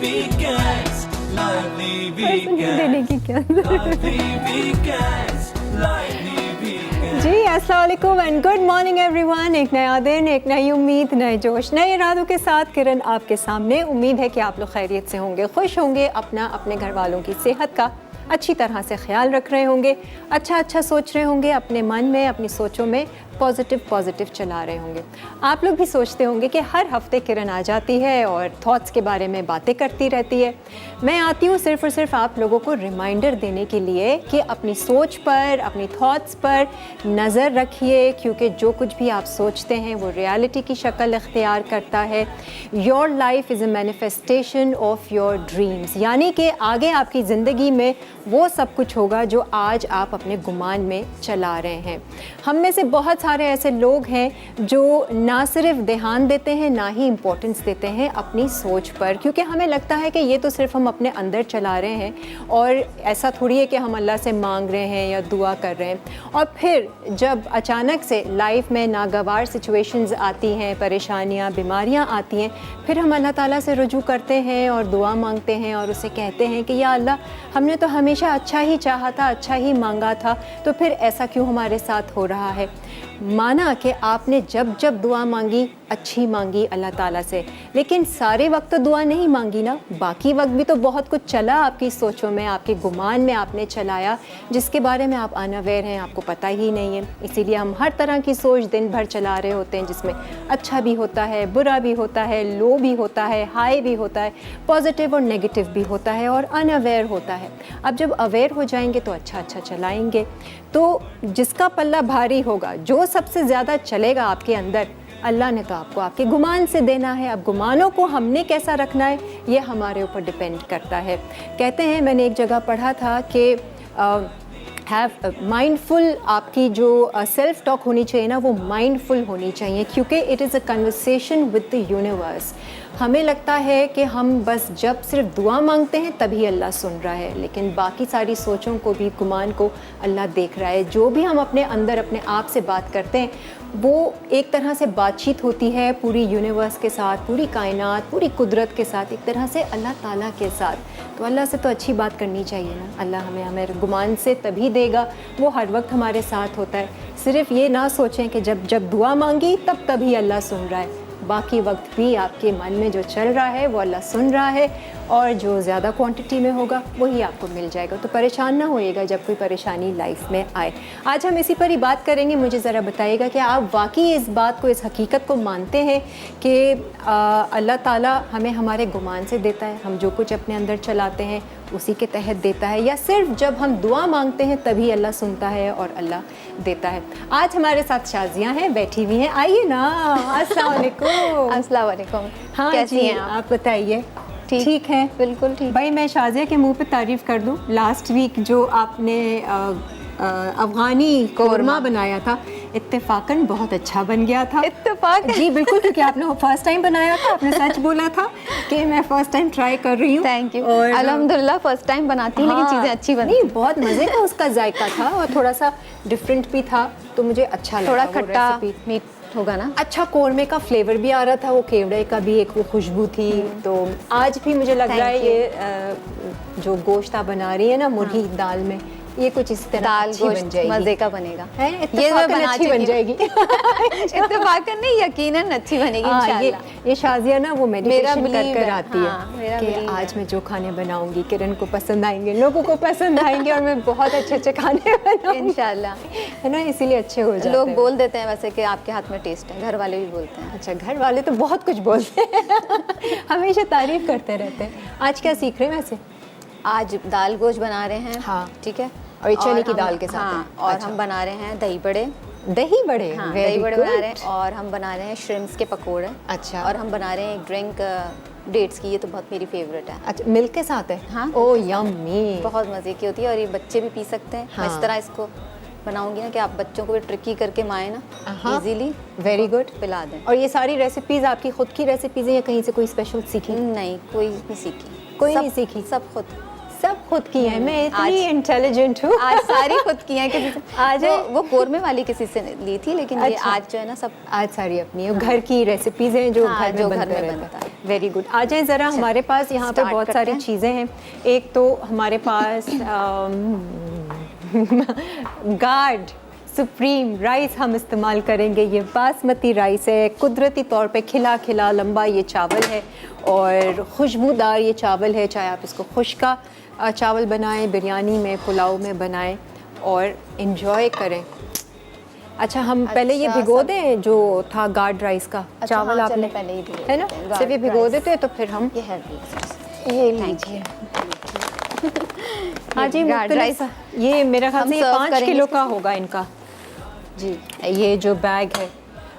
weekends, lively weekends, देने की क्या lively weekends, lively weekends. जी अस्सलाम वालेकुम एंड गुड मॉर्निंग एवरीवन। एक नया दिन, एक नई उम्मीद, नए जोश, नए इरादों के साथ किरण आपके सामने। उम्मीद है कि आप लोग खैरियत से होंगे, खुश होंगे, अपने घर वालों की सेहत का अच्छी तरह से ख्याल रख रहे होंगे, अच्छा सोच रहे होंगे, अपने मन में, अपनी सोचों में पॉजिटिव चला रहे होंगे। आप लोग भी सोचते होंगे कि हर हफ्ते किरण आ जाती है और थॉट्स के बारे में बातें करती रहती है। मैं आती हूँ सिर्फ़ और सिर्फ आप लोगों को रिमाइंडर देने के लिए कि अपनी सोच पर, अपनी थॉट्स पर नज़र रखिए, क्योंकि जो कुछ भी आप सोचते हैं वो रियलिटी की शक्ल इख्तियार करता है। Your life is a manifestation of your dreams, यानी कि आगे आपकी ज़िंदगी में वो सब कुछ होगा जो आज आप अपने गुमान में चला रहे हैं। हम में से बहुत सारे ऐसे लोग हैं जो ना सिर्फ ध्यान देते हैं, ना ही इम्पोर्टेंस देते हैं अपनी सोच पर, क्योंकि हमें लगता है कि ये तो सिर्फ हम अपने अंदर चला रहे हैं और ऐसा थोड़ी है कि हम अल्लाह से मांग रहे हैं या दुआ कर रहे हैं। और फिर जब अचानक से लाइफ में नागवार सिचुएशंस आती हैं, परेशानियाँ, बीमारियाँ आती हैं, फिर हम अल्लाह ताला से रुजू करते हैं और दुआ मांगते हैं और उसे कहते हैं कि या अल्लाह, हमने तो हमेशा अच्छा ही चाहा था, अच्छा ही मांगा था, तो फिर ऐसा क्यों हमारे साथ हो रहा है। माना कि आपने जब जब दुआ मांगी, अच्छी मांगी अल्लाह ताला से, लेकिन सारे वक्त तो दुआ नहीं मांगी ना, बाकी वक्त भी तो बहुत कुछ चला आपकी सोचों में, आपके गुमान में आपने चलाया, जिसके बारे में आप अनअवेयर हैं, आपको पता ही नहीं है। इसीलिए हम हर तरह की सोच दिन भर चला रहे होते हैं, जिसमें अच्छा भी होता है, बुरा भी होता है, लो भी होता है, हाई भी होता है, पॉजिटिव और नेगेटिव भी होता है और अनअवेयर होता है। अब जब अवेयर हो जाएंगे तो अच्छा चलाएंगे। तो जिसका पल्ला भारी होगा, जो सबसे ज़्यादा चलेगा आपके अंदर, अल्लाह ने तो आपको आपके गुमान से देना है। अब गुमानों को हमने कैसा रखना है, ये हमारे ऊपर डिपेंड करता है। कहते हैं, मैंने एक जगह पढ़ा था कि हैव माइंडफुल, आपकी जो सेल्फ टॉक होनी चाहिए ना, वो माइंडफुल होनी चाहिए, क्योंकि it is a conversation with the universe. हमें लगता है कि हम बस जब सिर्फ दुआ मांगते हैं तभी अल्लाह सुन रहा है, लेकिन बाकी सारी सोचों को भी, गुमान को अल्लाह देख रहा है। जो भी हम अपने अंदर अपने आप से बात करते हैं, वो एक तरह से बातचीत होती है पूरी यूनिवर्स के साथ, पूरी कायनात, पूरी कुदरत के साथ, एक तरह से अल्लाह ताला के साथ। तो अल्लाह से तो अच्छी बात करनी चाहिए ना। अल्लाह हमें हमारे गुमान से तभी देगा, वो हर वक्त हमारे साथ होता है। सिर्फ ये ना सोचें कि जब जब दुआ मांगी तभी अल्लाह सुन रहा है, बाकी वक्त भी आपके मन में जो चल रहा है वो अल्लाह सुन रहा है, और जो ज़्यादा क्वांटिटी में होगा वही आपको मिल जाएगा। तो परेशान ना होइएगा जब कोई परेशानी लाइफ में आए। आज हम इसी पर ही बात करेंगे। मुझे ज़रा बताइएगा कि आप वाकई इस बात को, इस हकीकत को मानते हैं कि अल्लाह ताला हमें हमारे गुमान से देता है, हम जो कुछ अपने अंदर चलाते हैं उसी के तहत देता है, या सिर्फ जब हम दुआ मांगते हैं तभी अल्लाह सुनता है और अल्लाह देता है। आज हमारे साथ शाजियाँ हैं, बैठी हुई हैं। आइए ना। अस्सलाम वालेकुम। अस्सलाम वालेकुम। हाँ, कैसी जी, हैं आप बताइए। ठीक है, बिल्कुल ठीक। भाई मैं शाजिया के मुंह पे तारीफ़ कर दूं, लास्ट वीक जो आपने अफ़गानी कोरमा बनाया था, इत्तेफाकन बहुत अच्छा बन गया था। इत्तेफाक? जी बिल्कुल, क्योंकि आपने फर्स्ट टाइम बनाया था, आपने सच बोला था कि मैं फ़र्स्ट टाइम ट्राई कर रही हूँ। Thank you. और अल्हम्दुलिल्लाह फर्स्ट टाइम बनाती हूँ, लेकिन चीज़ें अच्छी बनती नहीं, बहुत मज़े का उसका जायका था और थोड़ा सा डिफरेंट भी था, तो मुझे अच्छा लगा। थोड़ा वो खट्टा रेसिपी मीठ होगा ना। अच्छा, कोरमे का फ्लेवर भी आ रहा था, वो केवड़े का भी एक वो खुशबू थी। तो आज भी मुझे लग रहा है ये जो गोश्त आप बना रही है ना मुर्गी दाल में, ये कुछ इस तरह दाल अच्छी बन गोश्त जाएगी, मज़े का बनेगा। ये मैं बना अच्छी बन जाएगी। इत्तेफाकन नहीं, यकीनन अच्छी बनेगी इंशाल्लाह। ये शाजिया ना वो मेडिटेशन कर आती हाँ, है कि आज मैं जो खाने बनाऊंगी किरण को पसंद आएंगे, लोगों को पसंद आएंगे और मैं बहुत अच्छे खाने बनाऊंगी इंशाल्लाह, है ना, इसीलिए अच्छे हो जाते हैं। लोग बोल देते हैं वैसे कि आपके हाथ में टेस्ट है, घर वाले भी बोलते हैं। अच्छा, घर वाले तो बहुत कुछ बोलते हैं हमेशा तारीफ करते रहते हैं। आज क्या सीख रहे हैं वैसे? आज दाल गोश्त बना रहे हैं। हाँ, ठीक है। और ये चने की हम- दाल के साथ हाँ, है। और अच्छा। हम बना रहे हैं दही बड़े। दही बड़े? हाँ, Very दही बड़े बना good. रहे हैं, और हम बना रहे हैं श्रिम्प्स के पकोड़े। अच्छा। और हम बना रहे हैं एक ड्रिंक डेट्स की, ये तो बहुत मेरी फेवरेट है। अच्छा, मिल्क के साथ है? हाँ, ओ यम्मी। बहुत मज़े की होती है और ये बच्चे भी पी सकते हैं। मैं हाँ। इस तरह इसको बनाऊंगी ना कि आप बच्चों को भी ट्रिकी करके माए ना, हाँ, इजीली वेरी गुड पिला दें। और ये सारी रेसिपीज़ आपकी खुद की रेसिपीज़ हैं या कहीं से कोई स्पेशल सीखी? नहीं, कोई नहीं सीखी, कोई सब- नहीं सीखी? सब खुद। सब खुद की है, मैं इतनी आज- इंटेलिजेंट हूँ। आज सारी खुद की हैं किसी से। आज वो कोरमे वाली किसी से ली थी, लेकिन ये अच्छा। आज जो है ना सब आज सारी अपनी है, घर की रेसिपीज हैं जो हाँ, घर जो में घर बनते में रहते बनता हैं। Very good. आ जाए ज़रा, हमारे पास यहाँ पे start बहुत करते सारी हैं। चीज़ें हैं। एक तो हमारे पास गार्ड सुप्रीम राइस हम इस्तेमाल करेंगे। ये बासमती राइस है, कुदरती तौर पे खिला खिला लंबा ये चावल है और खुशबूदार ये चावल है। चाहे आप इसको खुश्का चावल बनाएं, बिरयानी में, पुलाव में बनाएं और इन्जॉय करें। अच्छा, हम पहले ये अच्छा, भिगो सब- दें जो था गार्ड राइस का अच्छा, चावल हाँ, आपने, चलें, पहले ही भिगो है ना, देते हैं, सिर्फ ये गार्ड भिगो राइस। देते हैं तो फिर हम ये है ये लीजिए। हाँ जी, गार्ड मुख्तलिफ राइस ये मेरा ख्याल हम से ये सर्व 5 करेंगे किलो इसके का होगा इनका जी। ये जो बैग है।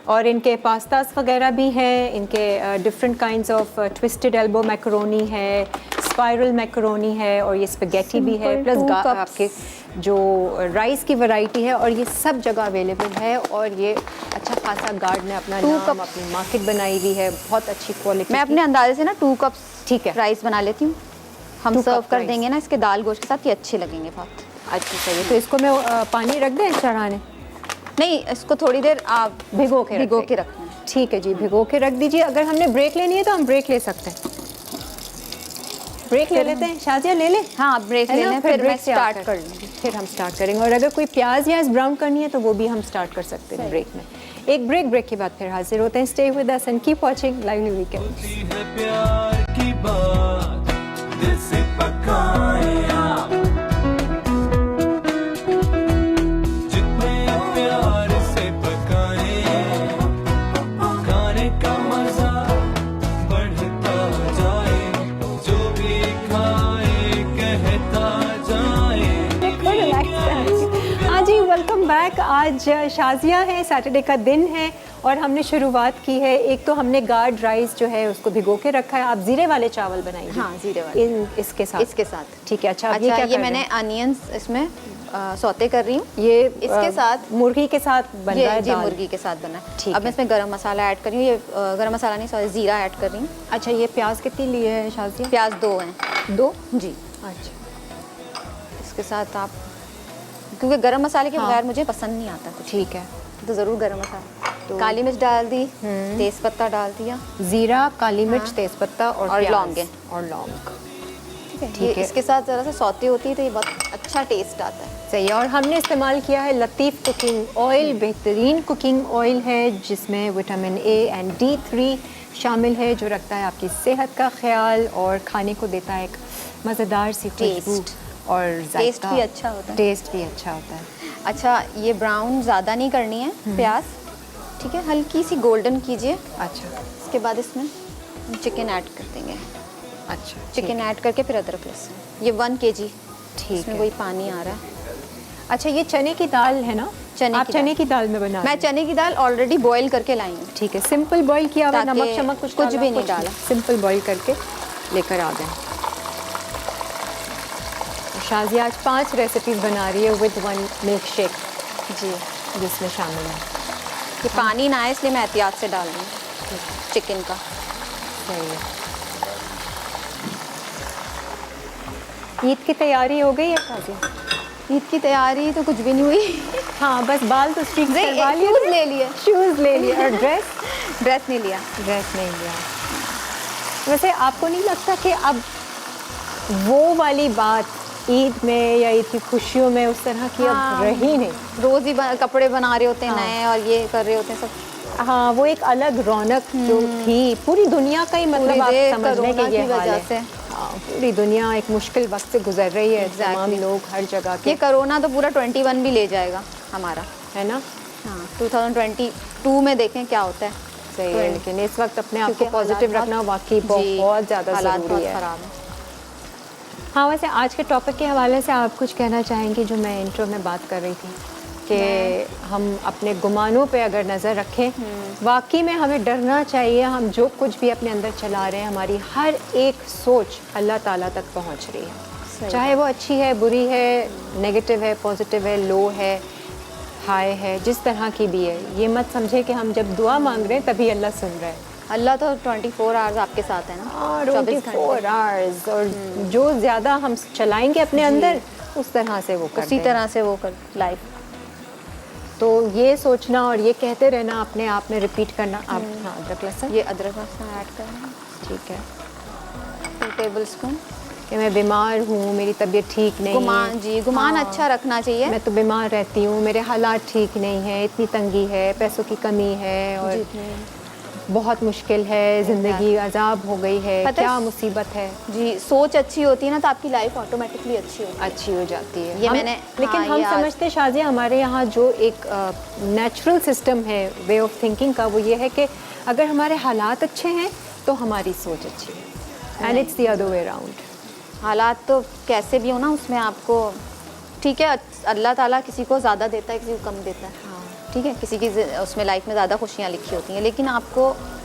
और इनके पास्तास वगैरह भी हैं, इनके different kinds of twisted elbow macaroni है, स्पाइरल मैकरोनी है और ये स्पेगेटी भी है, Simple प्लस 2 cups। आपके जो राइस की वैरायटी है और ये सब जगह अवेलेबल है। और ये अच्छा खासा गार्ड ने अपना 2 नाम, cups। अपनी मार्केट बनाई हुई है, बहुत अच्छी क्वालिटी। मैं अपने अंदाजे से ना 2 कप्स ठीक है। राइस बना लेती हूँ। हम 2 सर्व cup कर rice। देंगे ना इसके दाल गोश्त के साथ, ये अच्छे लगेंगे बहुत। अच्छा चाहिए तो इसको मैं पानी रख दें चढ़ाने? नहीं, इसको थोड़ी देर आप भिगो के भिगो रख के दें। रखना है। ठीक है जी, भिगो के रख दीजिए। अगर हमने ब्रेक लेनी है तो हम ब्रेक ले सकते हैं। ब्रेक ले लेते हैं, शाजिया ले लें? हाँ, आप ब्रेक है ले ना? लें, फिर मैं ब्रेक से स्टार्ट आकर कर लूँगी। फिर हम स्टार्ट करेंगे। और अगर कोई प्याज या ब्राउन करनी है तो वो भी हम स्टार्ट कर सकते हैं सही। ब्रेक में। एक ब्रेक के बाद फिर हाजिर होते हैं। Stay with us and keep watching lively weekend. होती है प्यार की बात, दिल से पकाए आप, जितने प्यार से पकाए, खाने का मजा बढ़ता जाए, जो भी खाए कहता जाए। हाँ जी, वेलकम बैक। आज शाजिया है, सैटरडे का दिन है और हमने शुरुआत की है। एक तो हमने गार्ड राइस जो है उसको भिगो के रखा है। आप जीरे वाले चावल बनाएंगे? हाँ, जीरे वाले। इसके साथ? इसके साथ। ठीक है। अच्छा, अब अच्छा, ये क्या ये कर मैंने रहे हैं? अनियंस इसमें सौते कर रही हूँ। ये इसके साथ मुर्गी के साथ बन रहा है जी दाल? मुर्गी के साथ बना है। ठीक अब मैं है। इसमें गरम मसाला ऐड कर रही हूँ। ये गरम मसाला नहीं, सॉरी, जीरा ऐड कर रही हूँ। अच्छा, ये प्याज कितनी लिए है शाजिया? प्याज 2 हैं। 2? जी। अच्छा इसके साथ आप, क्योंकि गरम मसाले के हाँ। बगैर मुझे पसंद नहीं आता कुछ, ठीक है। तो ज़रूर गरम मसाला। तो- काली मिर्च डाल दी, तेज पत्ता डाल दिया, जीरा, काली मिर्च, हाँ। तेजपत्ता और और प्याज लौंगे। और लौंग। ठीक ठीक है। इसके साथ ज़रा सा सौते होती है तो ये बहुत अच्छा टेस्ट आता है। सही है। और हमने इस्तेमाल किया है लतीफ़ कुकिंग ऑयल। बेहतरीन कुकिंग ऑयल है जिसमें विटामिन ए एंड D3 शामिल है, जो रखता है आपकी सेहत का ख्याल और खाने को देता है एक मज़ेदार सी खुशबू टेस्ट। और टेस्ट जायका। भी अच्छा होता है। टेस्ट भी अच्छा होता है। अच्छा, ये ब्राउन ज़्यादा नहीं करनी है प्याज, ठीक है, हल्की सी गोल्डन कीजिए। अच्छा इसके बाद इसमें चिकन ऐड कर देंगे। अच्छा, चिकन ऐड करके फिर अदरक लहसुन। ये 1 kg, ठीक इसमें है। वही पानी आ रहा है। अच्छा, ये चने की दाल है ना? चने आप की चने दाल। की दाल में बना रहे मैं हैं? चने की दाल ऑलरेडी बॉईल करके लाई हूँ। ठीक है, सिंपल बॉईल किया हुआ, ताकि नमक शमक कुछ कुछ डाला? भी नहीं डाला। सिंपल बॉईल करके लेकर आ जाएं। शाजिया आज 5 रेसिपीज बना रही है विद 1 मिल्क शेक जी, जिसमें शामिल है। ये पानी ना आए इसलिए मैं एहतियात से डाल रही हूँ चिकन का। सही है। ईद की तैयारी हो गई है शाजिया? ईद की तैयारी तो कुछ भी नहीं हुई। हाँ, बस बाल तो स्ट्रीक करवा लिए शूज़ थे। ले लिए, शूज़ ले लिए और ड्रेस ड्रेस नहीं लिया। नहीं लिया। वैसे आपको नहीं लगता कि अब वो वाली बात ईद में या ईद की खुशियों में उस तरह की अब हाँ। रही नहीं? रोज़ ही कपड़े बना रहे होते हैं हाँ। नए, और ये कर रहे होते हैं सब। हाँ, वो एक अलग रौनक जो थी पूरी दुनिया का ही, मतलब आप पूरे समझ लें कोरोना कि ये की हाल वजह है। से। हाँ, पूरी दुनिया एक मुश्किल वक्त से गुजर रही है। Exactly। तमाम लोग हर जगह के, ये कोरोना तो पूरा 21 भी ले जाएगा हमारा। है ना? हाँ, 2022 में देखें क्या होता है। सही है। लेकिन इस वक्त अपने आप को क्योंकि पॉजिटिव हालात रखना वाकई जी, बहुत ज़्यादा हालात ज़रूरी बहुत है। ख़राब है। हाँ, वैसे आज के टॉपिक के हवाले से आप कुछ कहना चाहेंगी? जो मैं इंट्रो में बात कर रही थी कि हम अपने गुमानों पे अगर नज़र रखें, वाकई में हमें डरना चाहिए। हम जो कुछ भी अपने अंदर चला रहे हैं, हमारी हर एक सोच अल्लाह ताला तक पहुंच रही है। सही चाहे वो अच्छी है, बुरी है, नेगेटिव है, पॉजिटिव है, लो है, हाई है, जिस तरह की भी है। ये मत समझे कि हम जब दुआ मांग रहे हैं तभी अल्लाह सुन रहा है। अल्लाह तो 24 आवर्स आपके साथ है ना, 24 24 घंटे आवर्स, और जो ज़्यादा हम चलाएंगे अपने अंदर उस तरह से वो कर उसी देंगे। तरह से वो कर लाइफ। तो ये सोचना और ये कहते रहना अपने आप में रिपीट करना। आप हाँ, अदरक लहसुन ये अदरक लहसुन ऐड करना, ठीक है 2 टेबलस्पून। कि मैं बीमार हूँ, मेरी तबीयत ठीक नहीं गुमान है। जी, गुमान हाँ, अच्छा रखना चाहिए। मैं तो बीमार रहती हूँ, मेरे हालात ठीक नहीं है, इतनी तंगी है, पैसों की कमी है और जी बहुत मुश्किल है, ज़िंदगी अजाब हो गई है, पता है- क्या मुसीबत है। जी, सोच अच्छी होती है ना तो आपकी लाइफ ऑटोमेटिकली अच्छी होती है। अच्छी हो जाती है। ये मैंने- लेकिन हाँ, हम ये आज- समझते शाजिया, हमारे यहाँ जो एक नेचुरल सिस्टम है वे ऑफ थिंकिंग का, वो ये है कि अगर हमारे हालात अच्छे हैं तो हमारी सोच अच्छी है, and it's the other way around. हालात तो कैसे भी हो ना, उसमें आपको ठीक है, अल्लाह ताला किसी को ज़्यादा देता है, किसी को कम देता है। ठीक है, किसी की उसमें लाइफ में ज़्यादा खुशियाँ लिखी होती हैं, लेकिन आपको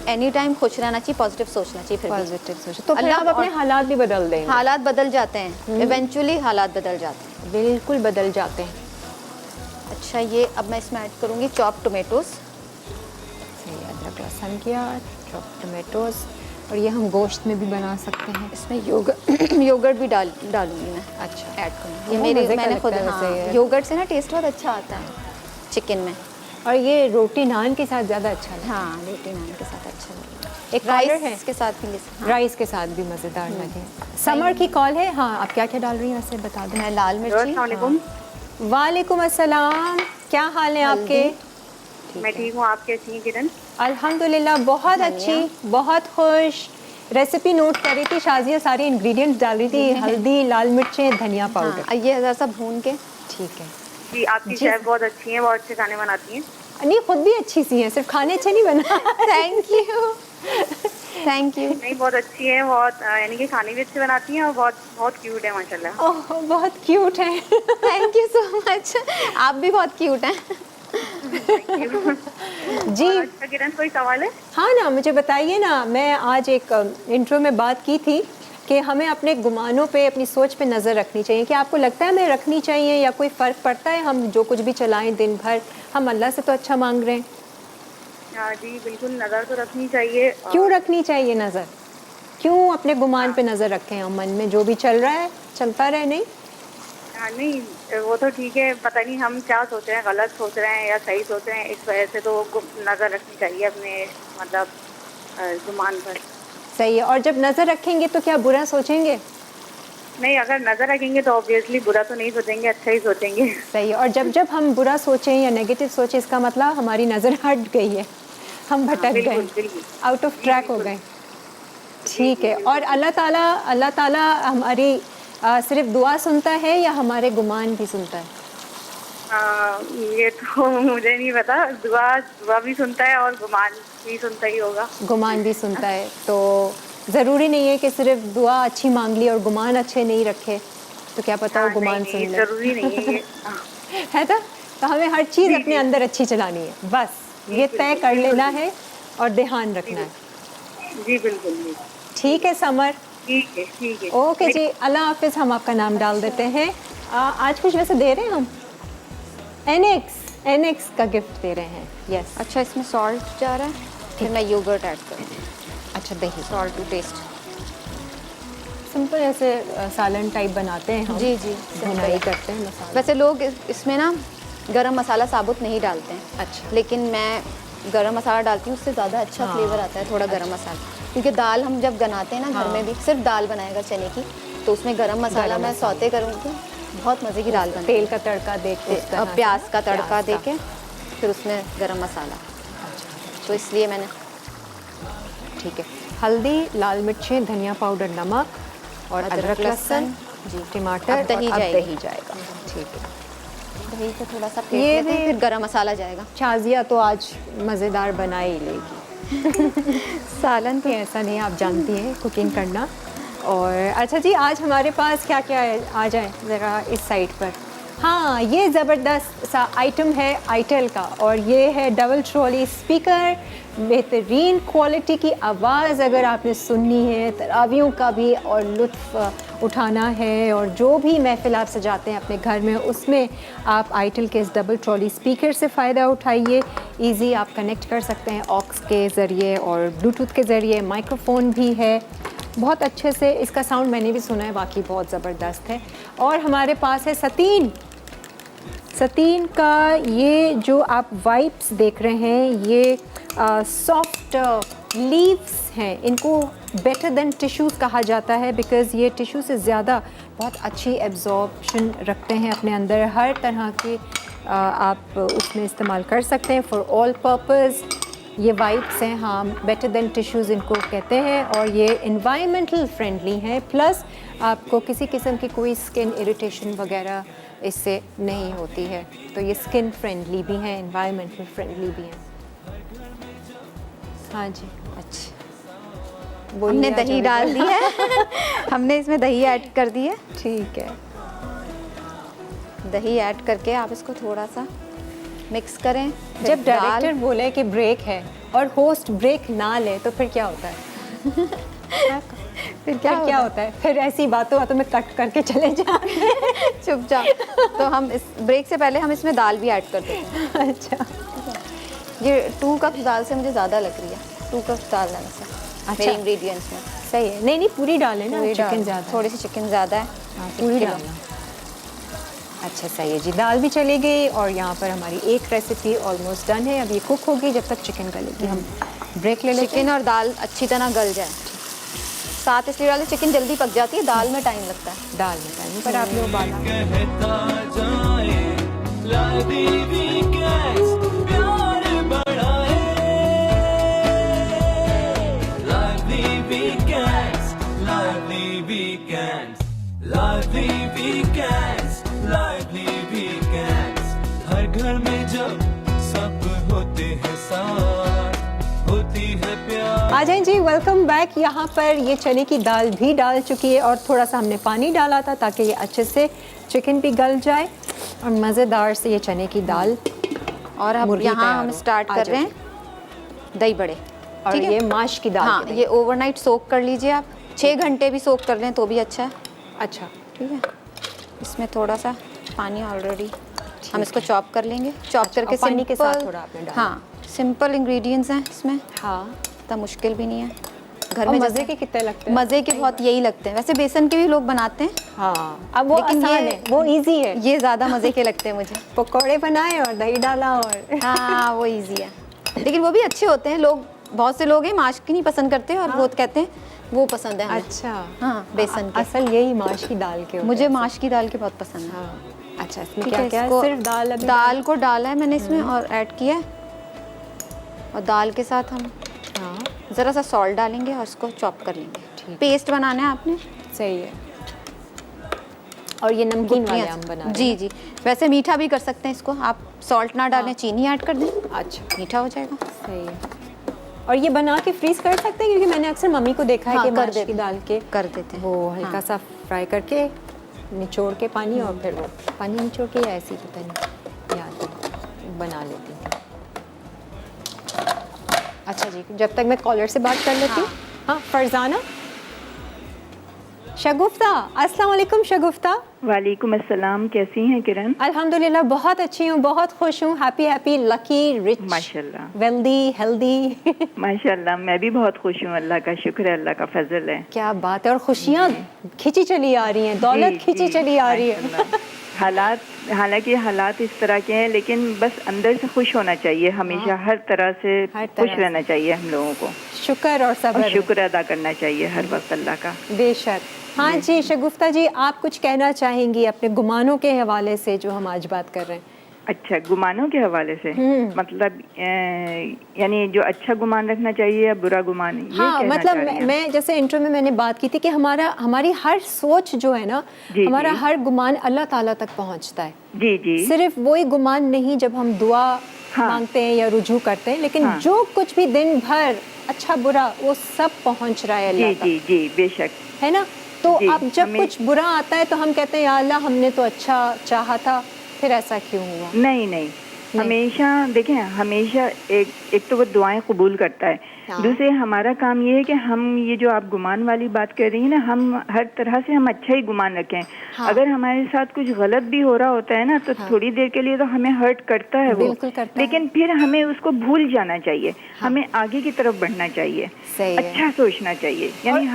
एनी टाइम खुश रहना चाहिए, पॉजिटिव सोचना चाहिए। फिर भी पॉजिटिव सोच तो फिर अल्लाह आप अपने और- हालात भी बदल देंगे, हालात बदल जाते हैं, इवेंचुअली हालात बदल जाते हैं। बिल्कुल बदल जाते हैं। अच्छा, ये अब मैं इसमें ऐड करूँगी चॉप टोमेटोज़। सही, अदरक लहसुन किया, चॉप टोमेटोज़, और ये हम गोश्त में भी बना सकते हैं। इसमें योगर्ट भी डालूंगी मैं, अच्छा, ऐड करूँगी। ये बहुत मेरे मज़े का मैंने लगता खुद है वैसे ये। योगर्ट से ना टेस्ट बहुत अच्छा आता है चिकन में। और ये रोटी नान के साथ ज़्यादा अच्छा लगता हाँ, रोटी नान के साथ अच्छा लगता है। है। एक कॉलर है, राइस के साथ भी हाँ। राइस के साथ भी मज़ेदार लगे। समर की कॉल है, हाँ आप क्या क्या डाल रही हैं वैसे बता दें। मैं लाल मिर्ची, वालेकुम अस्सलाम, क्या हाल है आपके? मैं ठीक हूँ, आप कैसी हैं किरण? अल्हम्दुलिल्लाह बहुत अच्छी, बहुत खुश। रेसिपी नोट कर रही थी शाजिया, सारे इंग्रेडिएंट्स डाल रही थी, हल्दी, लाल मिर्चें, धनिया पाउडर। हाँ, ये ज़रा सा भून के। ठीक है, जी, आपकी शेफ बहुत अच्छी हैं, बहुत अच्छे खाने बनाती हैं। नहीं खुद भी अच्छी सी हैं, सिर्फ खाने अच्छे नहीं बना। Thank you, thank you. नहीं, बहुत अच्छी हैं, बहुत यानी कि खाने भी अच्छे बनाती हैं और बहुत बहुत क्यूट है माशाल्लाह। ओह बहुत क्यूट है। थैंक यू सो मच, आप भी बहुत क्यूट हैं। जी अच्छा किरण, कोई सवाल है? हाँ ना, मुझे बताइए ना। मैं आज एक इंट्रो में बात की थी कि हमें अपने गुमानों पे, अपनी सोच पे नज़र रखनी चाहिए। क्या आपको लगता है हमें रखनी चाहिए या कोई फ़र्क पड़ता है? हम जो कुछ भी चलाएं दिन भर, हम अल्लाह से तो अच्छा मांग रहे हैं, हाँ जी बिल्कुल, नज़र तो रखनी चाहिए। क्यों रखनी चाहिए नज़र? क्यों अपने गुमान पे नज़र रखें हम? मन में जो भी चल रहा है चलता रहे, नहीं? हाँ, नहीं वो तो ठीक है, पता नहीं हम क्या सोच रहे हैं, गलत सोच रहे हैं या सही सोच रहे हैं, इस वजह से तो नज़र रखनी चाहिए अपने मतलब जुबान पर। सही है। और जब नज़र रखेंगे तो क्या बुरा सोचेंगे? नहीं, अगर नज़र रखेंगे तो ऑब्वियसली बुरा तो नहीं सोचेंगे, अच्छा ही सोचेंगे। सही है। और जब जब हम बुरा सोचें या नेगेटिव सोचें, इसका मतलब हमारी नज़र हट गई है, हम भटक बिल्कुल, गए, बिल्कुल। आउट ऑफ ट्रैक हो गए। ठीक है। और अल्लाह ताला हमारी सिर्फ दुआ सुनता है या हमारे गुमान भी सुनता है? ये तो मुझे नहीं पता, दुआ भी सुनता है और गुमान भी सुनता ही होगा। गुमान भी सुनता है, तो ज़रूरी नहीं है कि सिर्फ दुआ अच्छी मांग ली और गुमान अच्छे नहीं रखे, तो क्या पता वो हाँ, गुमान नहीं, सुन ले। जरूरी नहीं है ये। है तो हमें हर चीज़ अपने अंदर अच्छी चलानी है, बस ये तय कर लेना है और ध्यान रखना है। जी बिल्कुल जी, ठीक है समर, ठीक है ठीक है। ओके जी, अल्लाह हाफिज़। हम आपका नाम डाल देते हैं। आज कुछ वैसे दे रहे हैं हम, एनएक्स का गिफ्ट दे रहे हैं। यस। अच्छा, इसमें सॉल्ट जा रहा है, फिर मैं योगर्ट ऐड करूँगी। अच्छा, दही, सॉल्ट टू टेस्ट। सिंपल ऐसे सालन टाइप बनाते हैं हम। जी जी, भुनाई करते हैं मसाला। वैसे लोग इसमें ना गरम मसाला साबुत नहीं डालते हैं, अच्छा। लेकिन मैं गरम मसाला डालती हूँ, उससे ज़्यादा अच्छा हाँ। फ्लेवर आता है थोड़ा गरम मसाला, क्योंकि दाल हम जब बनाते हैं ना घर में भी, सिर्फ दाल बनाएगा चने की, तो उसमें गरम मसाला मैं सौते करूँगी, बहुत मज़े की दाल बनती तेल का तड़का दे के, है। प्याज का तड़का दे के फिर उसमें गरम मसाला, तो इसलिए मैंने। ठीक है। हल्दी, लाल मिर्चें, धनिया पाउडर, नमक और अदरक लहसुन, जी, टमाटर, अब दही और अब जाएगा। दही जाएगा। ठीक है। दही को थोड़ा सा ये फेंट लेते हैं, भी- फिर गरम मसाला जाएगा। शाजिया तो आज मज़ेदार बना ही लेगी। सालन तो ऐसा नहीं, आप जानती हैं कुकिंग करना। और अच्छा जी, आज हमारे पास क्या क्या है? आ जाए ज़रा इस साइड पर। हाँ, ये ज़बरदस्त सा आइटम है आइटेल का, और ये है डबल ट्रॉली स्पीकर बेहतरीन क्वालिटी की आवाज़ अगर आपने सुननी है, तरावियों का भी और लुत्फ़ उठाना है, और जो भी महफ़िल आप सजाते हैं अपने घर में, उसमें आप आइटल के इस डबल ट्रॉली स्पीकर से फ़ायदा उठाइए। इजी आप कनेक्ट कर सकते हैं ऑक्स के ज़रिए और ब्लूटूथ के ज़रिए, माइक्रोफ़ोन भी है बहुत अच्छे से। इसका साउंड मैंने भी सुना है, बाकी बहुत ज़बरदस्त है। और हमारे पास है सतीन का ये जो आप वाइप्स देख रहे हैं, ये सॉफ्ट लीव्स हैं, इनको बेटर देन टिश्यूज़ कहा जाता है बिकॉज़ ये टिश्यू से ज़्यादा बहुत अच्छी एब्जॉर्प्शन रखते हैं अपने अंदर। हर तरह के आप उसमें इस्तेमाल कर सकते हैं फॉर ऑल पर्पज़। ये वाइप्स हैं, हाँ, बेटर देन टिश्यूज़ इनको कहते हैं, और ये इन्वायरमेंटल फ्रेंडली हैं, प्लस आपको किसी किस्म की कोई स्किन इरिटेशन वगैरह इससे नहीं होती है। तो ये स्किन फ्रेंडली भी हैं, इन्वायरमेंटल फ्रेंडली भी हैं। हाँ जी, अच्छा, बोलिए। हमने आज दही अभी डाल दी है हमने इसमें दही ऐड कर दी है। ठीक है, दही ऐड करके आप इसको थोड़ा सा मिक्स करें। फिर जब दाल- डायरेक्टर बोले कि ब्रेक है और होस्ट ब्रेक ना ले तो फिर क्या होता है? फिर क्या होता है? फिर ऐसी बातों में कट करके चले जाते हैं। चुपचाप। तो हम इस ब्रेक से पहले हम इसमें दाल भी ऐड कर देते हैं। अच्छा, ये 2 कप दाल से मुझे ज़्यादा लग रही है, 2 कप दाल लेने से मेरे इंग्रेडिएंट्स में। सही है। नहीं पूरी डालें ना, पूरी चिकन डाल- ज़्यादा, थोड़ी सी चिकन ज़्यादा है, हाँ, पूरी किलो। डालना। अच्छा, सही है जी। दाल भी चली गई और यहाँ पर हमारी एक रेसिपी ऑलमोस्ट डन है। अब ये कुक होगी, जब तक चिकन गलेगी हम ब्रेक ले लेते हैं। चिकन और दाल अच्छी तरह गल जाए। साथ इसलिए डालें, चिकन जल्दी पक जाती है, दाल में टाइम लगता है। दाल में टाइम पर आपने उबाला। कहता जाए लादी वीकेंड्स प्यार बढ़ाए, लादी वीकेंड्स, लादी वीकेंड्स, लादी वीकेंड्स, लादी वीकेंड्स। हर घर में जब सब होते हैं साथ, होती है प्यार। आ जाएं जी, वेलकम बैक। यहाँ पर ये चने की दाल भी डाल चुकी है और थोड़ा सा हमने पानी डाला था ताकि ये अच्छे से चिकन भी गल जाए और मज़ेदार से ये चने की दाल। और अब मुर्गी यहाँ तैयार हम हो। स्टार्ट आ कर जाओ रहे हैं दही बड़े। और ठीक है? ये माश की दाल हाँ, के ये ओवरनाइट सोक कर लीजिए आप, 6 घंटे भी सोक कर लें तो भी अच्छा है। अच्छा, ठीक है, इसमें थोड़ा सा पानी ऑलरेडी हम इसको चॉप कर लेंगे। चॉप अच्छा, करके और पानी के साथ सिंपल- थोड़ा आपने डाला। हाँ, सिंपल इंग्रेडिएंट्स हैं इसमें, हाँ। इतना मुश्किल भी नहीं है। घर और में मज़े जैसे- के कितने लगते हैं? मज़े के बहुत यही लगते हैं। वैसे बेसन के भी लोग बनाते हैं, हाँ, अब वो लेकिन आसान ये- है, वो इजी है। ये ज़्यादा मज़े के लगते हैं मुझे। पकौड़े बनाए और दही डाला और हाँ, वो इजी है, लेकिन वो भी अच्छे होते हैं। लोग, बहुत से लोग हैं माश की नहीं पसंद करते और बहुत कहते हैं वो पसंद है हमें। अच्छा, हाँ, बेसन के। असल यही माश की दाल के होते मुझे हैं। माश की दाल के बहुत पसंद है। हाँ, अच्छा, इसमें ठीक क्या है, क्या है? इसको- सिर्फ दाल अभी दाल को डाला है मैंने इसमें और ऐड किया है, और दाल के साथ हम हाँ, ज़रा सा सॉल्ट डालेंगे और इसको चॉप कर लेंगे। ठीक। पेस्ट बनाना है आपने। सही है। और ये नमकीन वाले हम बना रहे जी हैं। जी, वैसे मीठा भी कर सकते हैं इसको आप, सॉल्ट ना डालें, चीनी ऐड कर दें, अच्छा, मीठा हो जाएगा। सही है। और ये बना के फ्रीज कर सकते हैं, क्योंकि मैंने अक्सर मम्मी को देखा है हाँ, कि कर माश देते की दाल के कर देते हैं वो हल्का हाँ। सा फ्राई करके निचोड़ के पानी, और फिर वो पानी निचोड़ के या ऐसे ही पता नहीं याद नहीं, बना लेती हूँ। अच्छा जी, जब तक मैं कॉलर से बात कर लेती हूँ। हाँ, फरजाना शगुफ्ता, अस्सलाम वालेकुम शगुफ्ता। वालेकुम अस्सलाम, कैसी हैं किरण? अल्हम्दुलिल्लाह बहुत अच्छी हूँ, बहुत खुश हूँ। हैप्पी हैप्पी लकी रिच माशाल्लाह। Wealthy healthy. माशाल्लाह, मैं भी बहुत खुश हूँ, अल्लाह का शुक्र है, अल्लाह का फजल है। क्या बात है, और खुशियाँ खिंची चली आ रही हैं, दौलत जी, खिंची जी, चली आ रही है। माशाल्लाह। हालात, हालांकि हालात इस तरह के हैं, लेकिन बस अंदर से खुश होना चाहिए हमेशा। हर तरह से हर तरह खुश से। रहना चाहिए हम लोगों को, शुक्र और सब्र और है। शुक्र अदा करना चाहिए हर वक्त अल्लाह का। बेशक। हाँ जी, शगुफ्ता जी, आप कुछ कहना चाहेंगी अपने गुमानों के हवाले से जो हम आज बात कर रहे हैं? अच्छा, गुमानों के हवाले से मतलब यानी जो अच्छा गुमान रखना चाहिए या बुरा गुमान, ये हाँ, कहना मतलब चाह रही हैं? मैं जैसे इंट्रो में मैंने बात की थी कि हमारी हर सोच जो है ना, जी, हमारा जी। हर गुमान अल्लाह ताला तक पहुंचता है। जी जी, सिर्फ वही गुमान नहीं जब हम दुआ हाँ। मांगते हैं या रुजू करते हैं, लेकिन हाँ। जो कुछ भी दिन भर अच्छा बुरा वो सब पहुंच रहा है अल्लाह जी तक, जी जी, बेशक। है ना? तो जी, अब जब हमें- कुछ बुरा आता है तो हम कहते हैं या अल्लाह हमने तो अच्छा चाहा था, फिर ऐसा क्यों हुआ? नहीं नहीं, हमेशा देखें, हमेशा एक तो वो दुआएं कबूल करता है, हाँ। दूसरे हमारा काम ये है कि हम ये जो आप गुमान वाली बात कर रही हैं ना, हम हर तरह से हम अच्छा ही गुमान रखें। हाँ। अगर हमारे साथ कुछ गलत भी हो रहा होता है ना, तो हाँ। थोड़ी देर के लिए तो हमें हर्ट करता है वो, बिल्कुल करता है। लेकिन फिर हमें उसको भूल जाना चाहिए। हमें आगे की तरफ बढ़ना चाहिए, सही है। अच्छा सोचना चाहिए। यानी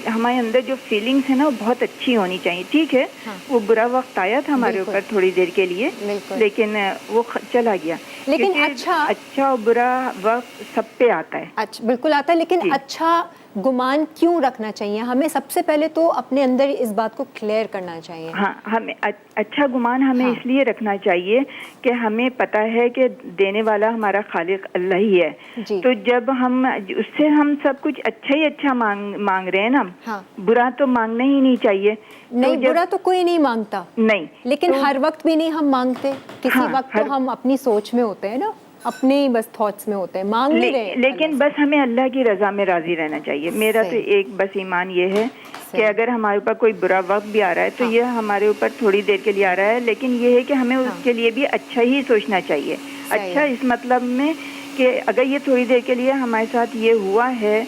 हमारे अंदर जो फीलिंग्स है ना, वो बहुत अच्छी होनी चाहिए। ठीक है, हाँ। वो बुरा वक्त आया था हमारे बिल्कुल। ऊपर थोड़ी देर के लिए, बिल्कुल। लेकिन वो चला गया। लेकिन क्योंकि अच्छा और बुरा वक्त सब पे आता है। अच्छा, बिल्कुल आता है, लेकिन जी। अच्छा गुमान क्यों रखना चाहिए? हमें सबसे पहले तो अपने अंदर इस बात को क्लियर करना चाहिए। हाँ, हमें अच्छा गुमान हमें हाँ। इसलिए रखना चाहिए कि हमें पता है कि देने वाला हमारा खालिक अल्लाह ही है। जी। तो जब हम उससे हम सब कुछ अच्छा ही अच्छा मांग रहे हैं ना, हाँ। बुरा तो मांगना ही नहीं चाहिए। नहीं, तो जब- बुरा तो कोई नहीं मांगता, नहीं, लेकिन तो- हर वक्त भी नहीं हम मांगते। किसी हाँ, वक्त तो हर- हम अपनी सोच में होते हैं ना, अपने ही बस थॉट्स में होते हैं, मांग नहीं रहे। लेकिन बस हमें अल्लाह की रजा में राजी रहना चाहिए। मेरा तो सही। एक बस ईमान ये है कि सही। अगर हमारे ऊपर कोई बुरा वक्त भी आ रहा है तो हाँ। ये हमारे ऊपर थोड़ी देर के लिए आ रहा है, लेकिन ये है कि हमें उसके लिए भी अच्छा ही सोचना चाहिए। सही अच्छा है। इस मतलब में कि अगर ये थोड़ी देर के लिए हमारे साथ ये हुआ है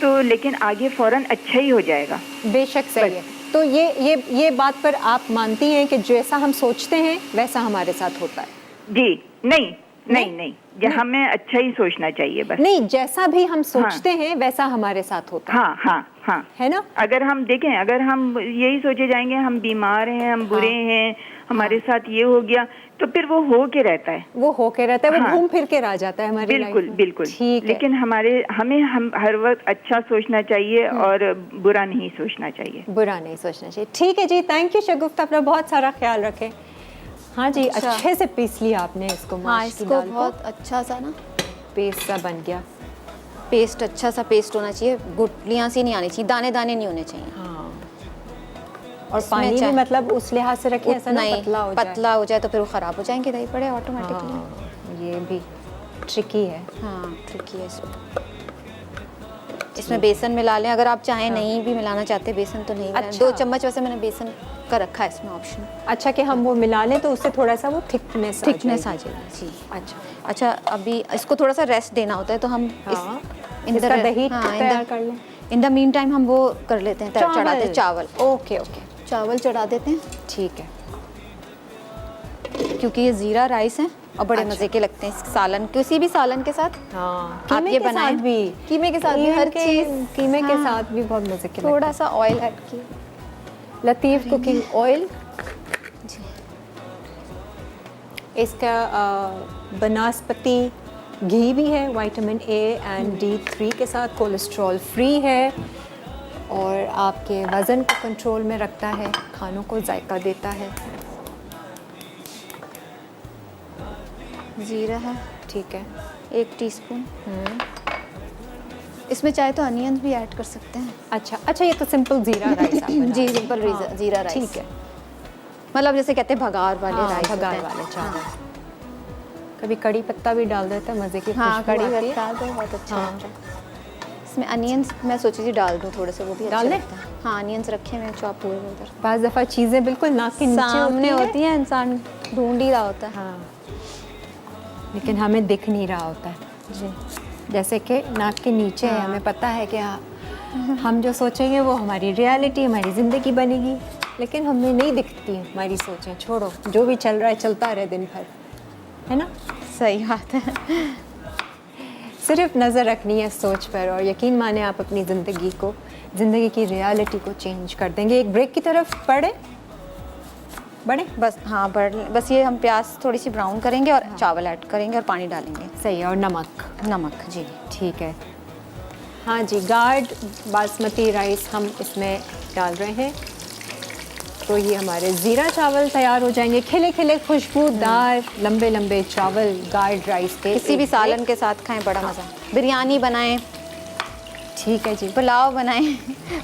तो लेकिन आगे फौरन अच्छा ही हो जाएगा। बेशक सही है। तो ये बात पर आप मानती हैं कि जैसा हम सोचते हैं वैसा हमारे साथ होता है? जी, नहीं नहीं नहीं, हमें अच्छा ही सोचना चाहिए बस। नहीं, जैसा भी हम सोचते हैं वैसा हमारे साथ होता है। हाँ हाँ हाँ, है ना? अगर हम देखें, अगर हम यही सोचे जाएंगे हम बीमार हैं, हम बुरे हैं, हमारे साथ ये हो गया, तो फिर वो हो के रहता है, वो होके रहता है, वो हाँ। घूम फिर के आ जाता है हमारी बिल्कुल लाइफ में। बिल्कुल। ठीक है। लेकिन हम हर वक्त अच्छा सोचना चाहिए और बुरा नहीं सोचना चाहिए। बुरा नहीं सोचना चाहिए। ठीक है जी, थैंक यू शगुफ्ता, अपना बहुत सारा ख्याल रखें। हाँ जी, अच्छा। अच्छे से पीस लिया आपने इसको। हाँ, माश की इसको दाल को। बहुत अच्छा सा ना पेस्ट सा बन गया। पेस्ट, अच्छा सा पेस्ट होना चाहिए, गुठलियाँ सी नहीं आनी चाहिए, दाने दाने नहीं होने चाहिए। हाँ, और इसमें पानी भी चाहे- मतलब उस लिहाज से रखें ऐसा ना नहीं, पतला हो जाए। तो फिर वो ख़राब हो जाएंगे दही पड़े ऑटोमेटिकली। हाँ, ये भी ट्रिकी है। हाँ, ट्रिकी है इसमें बेसन मिला लें, अगर आप चाहें नहीं भी मिलाना चाहते बेसन तो नहीं मिलाना। अच्छा। 2 चम्मच वैसे मैंने बेसन का रखा है इसमें ऑप्शन। अच्छा कि हम वो मिला लें तो उससे थोड़ा सा वो थिकनेस आ जाएगी जी। अच्छा अच्छा, अभी इसको थोड़ा सा रेस्ट देना होता है, तो हम हाँ, इन इसका दही तैयार कर लें। इन द मीन टाइम हम वो कर लेते हैं, चढ़ाते हैं चावल। ओके ओके, चावल चढ़ा देते हैं, ठीक है। क्योंकि ये ज़ीरा राइस है और बड़े मज़े के लगते हैं इस सालन, किसी भी सालन के साथ। हाँ, आप कीमे ये के बनाएं साथ भी, कीमे के साथ भी, Even हर के चीज़ कीमे के हाँ, साथ भी बहुत मजे के थोड़ा लगते सा ऑयल ऐड किया। हैं। लतीफ़ कुकिंग ऑयल, इसका बनास्पति घी भी है, विटामिन ए एंड D3 के साथ, कोलेस्ट्रॉल फ्री है और आपके वज़न को कंट्रोल में रखता है, खानों को जायका देता है। ज़ीरा है ठीक है। 1 टीस्पून। इसमें चाहे तो अनियंस भी ऐड कर सकते हैं। अच्छा अच्छा, ये तो सिंपल ज़ीरा राइस आप बना जी, रहे हैं। सिंपल हाँ, ज़ीरा राइस। ठीक है। मतलब जैसे कहते हैं भगार वाले हाँ, राइस भगार होते हैं। वाले चावल। कभी कड़ी पत्ता भी डाल देता है, मज़े की हाँ, खुशबू कड़ी आती है। पत्ता तो बहुत अच्छा हाँ। लगता है। इसमें अनियंस मैं सोची थी डाल दूँ थोड़े से, वो भी अच्छा डाल दें? लगता है। हाँ, अनियंस रखे हुए चॉप हुए हुए उधर बाज़ दफ़ा चीज़ें बिल्कुल नाक के नीचे सामने होती होती है, इंसान ढूंढ ही रहा होता है। हाँ, लेकिन हमें दिख नहीं रहा होता है। जी, जैसे कि नाक के नीचे है, हमें पता है कि हम जो सोचेंगे वो हमारी रियलिटी, हमारी ज़िंदगी बनेगी, लेकिन हमें नहीं दिखती हमारी सोचें। छोड़ो, जो भी चल रहा है चलता रहे दिन भर, है ना? सही बात है। सिर्फ नज़र रखनी है सोच पर और यकीन माने आप अपनी ज़िंदगी की रियलिटी को चेंज कर देंगे। एक ब्रेक की तरफ बढ़े। बस हाँ, बस ये हम प्याज थोड़ी सी ब्राउन करेंगे और चावल ऐड करेंगे और पानी डालेंगे। सही है, और नमक। जी, ठीक है। हाँ जी, गार्ड बासमती राइस हम इसमें डाल रहे हैं, तो ये हमारे ज़ीरा चावल तैयार हो जाएंगे। खिले खिले खुशबूदार लंबे लंबे चावल गार्ड राइस के। किसी भी सालन के साथ खाएं, बड़ा मज़ा। बिरयानी बनाएं, ठीक है जी, पुलाव बनाएं।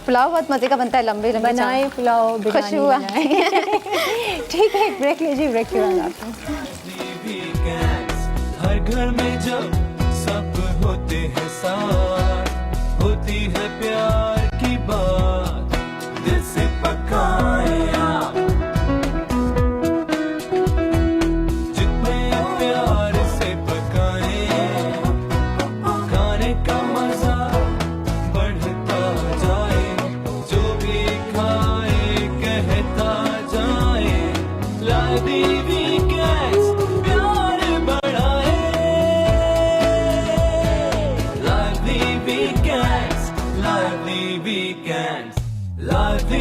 पुलाव बहुत मज़े का बनता है, लंबे लंबे बनाए पुलाव, बिरयानी खुशबू बनाए। ठीक है, एक ब्रेक लीजिए, ब्रेक के बाद आते हैं। वीकेंड्स हर घर में जब सब होते हैं साथ, होती है प्यार की बात, दिल से पकाए आप, जितने प्यार लाडली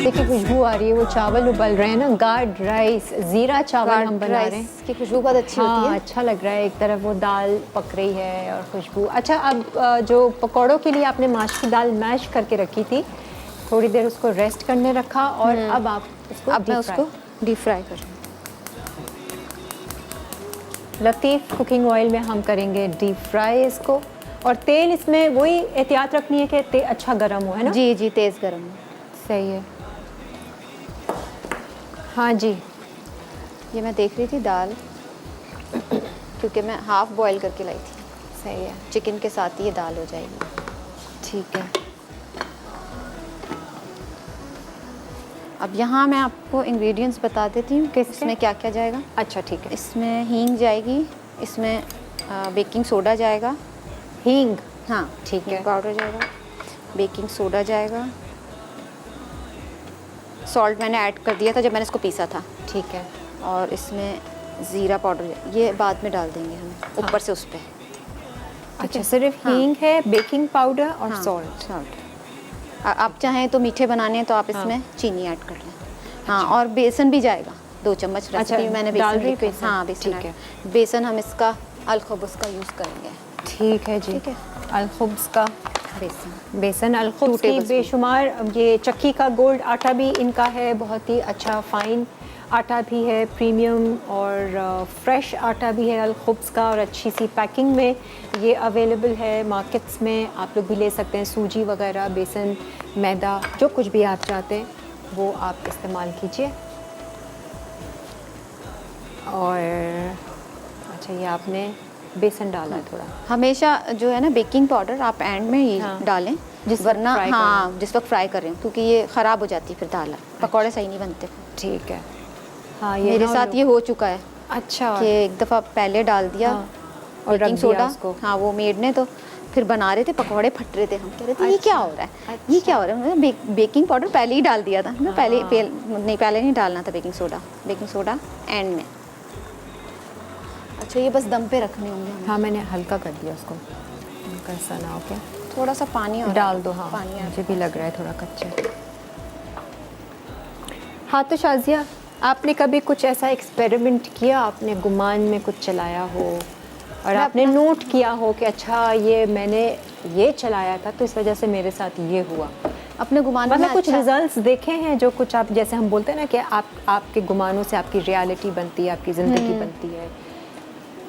देखिए खुशबू आ रही है, वो चावल उबल रहे हैं ना, गार्ड राइस, जीरा चावल हम बना रहे हैं। राइस की खुशबू बहुत अच्छी होती हाँ है। अच्छा लग रहा है, एक तरफ वो दाल पक रही है और खुशबू। अच्छा अब जो पकौड़ों के लिए आपने माश की दाल मैश करके रखी थी, थोड़ी देर उसको रेस्ट करने रखा और अब आप उसको अब मैं deep fry। उसको डीप फ्राई कर रही हूँ। लतीफ़ कुकिंग ऑयल में हम करेंगे डीप फ्राई इसको। और तेल इसमें वही एहतियात रखनी है कि तेल अच्छा गर्म हो, है ना? जी जी, तेज़ गरम है। सही है। हाँ जी, ये मैं देख रही थी दाल, क्योंकि मैं हाफ बॉईल करके लाई थी। सही है, चिकन के साथ ही ये दाल हो जाएगी। ठीक है। अब यहाँ मैं आपको इंग्रेडिएंट्स बता देती हूँ कि किसके? इसमें क्या क्या जाएगा। अच्छा ठीक है। इसमें हींग जाएगी, इसमें बेकिंग सोडा जाएगा। हींग, हाँ ठीक है। हींग पाउडर जाएगा, बेकिंग सोडा जाएगा, सॉल्ट मैंने ऐड कर दिया था जब मैंने इसको पीसा था। ठीक है। और इसमें ज़ीरा पाउडर ये बाद में डाल देंगे हम ऊपर से उस पर। अच्छा सिर्फ हाँ। हींग है, बेकिंग पाउडर और हाँ, सॉल्ट। सॉल्ट। आप चाहें तो मीठे बनाने हैं तो आप इसमें चीनी ऐड कर लें। हाँ, और बेसन भी जाएगा 2 चम्मच। अच्छा, रेसिपी में मैंने डाल बेसन रही लिखा है। बेसन? हाँ बेसन ठीक ऐड। है। बेसन हम इसका अलखुब्स का यूज़ करेंगे। ठीक है जी। ठीक है। अलखुब्स का बेसन बेसन, अलखुब्स 2 की tablespoon। बेशुमार। ये चक्की का गोल्ड आटा भी इनका है, बहुत ही अच्छा फाइन आटा भी है, प्रीमियम और फ्रेश आटा भी है अलखुब्स का, और अच्छी सी पैकिंग में ये अवेलेबल है मार्केट्स में। आप लोग भी ले सकते हैं, सूजी वगैरह, बेसन, मैदा, जो कुछ भी आप चाहते हैं वो आप इस्तेमाल कीजिए। और अच्छा ये आपने बेसन डाला है थोड़ा। हमेशा जो है ना बेकिंग पाउडर आप एंड में ही हाँ। डालें, जिस वक्त वरना फ्राई कर रहे हाँ जिस वक्त फ्राई कर रहे हो, क्योंकि ये ख़राब हो जाती है फिर दाल, पकौड़े सही नहीं बनते। ठीक है। हाँ ये मेरे ना साथ ये हो चुका है अच्छा कि एक दफ़ा पहले डाल दिया हाँ, और रख बेकिंग दिया सोडा। उसको। हाँ वो मेड ने तो फिर बना रहे थे, पकौड़े फट रहे थे, हम कह रहे थे ये क्या हो रहा है, ये क्या हो रहा है। उन्होंने बेकिंग पाउडर पहले ही डाल दिया था। मैं पहले नहीं डालना था बेकिंग सोडा एंड में। अच्छा ये बस दम पे रखने होंगे हमें। हाँ मैंने हल्का कर दिया उसको, हल्का सा ना हो के थोड़ा सा पानी और डाल दो। हाँ पानी ऐड मुझे भी लग रहा है थोड़ा कच्चा। हाँ तो शाजिया, आपने कभी कुछ ऐसा एक्सपेरिमेंट किया, आपने गुमान में कुछ चलाया हो और आपने नोट किया हो कि अच्छा ये मैंने ये चलाया था तो इस वजह से मेरे साथ ये हुआ? अपने गुमान में मतलब कुछ अच्छा- रिजल्ट्स देखे हैं जो कुछ आप, जैसे हम बोलते हैं ना कि आपके गुमानों से आपकी रियलिटी बनती है, आपकी ज़िंदगी बनती है।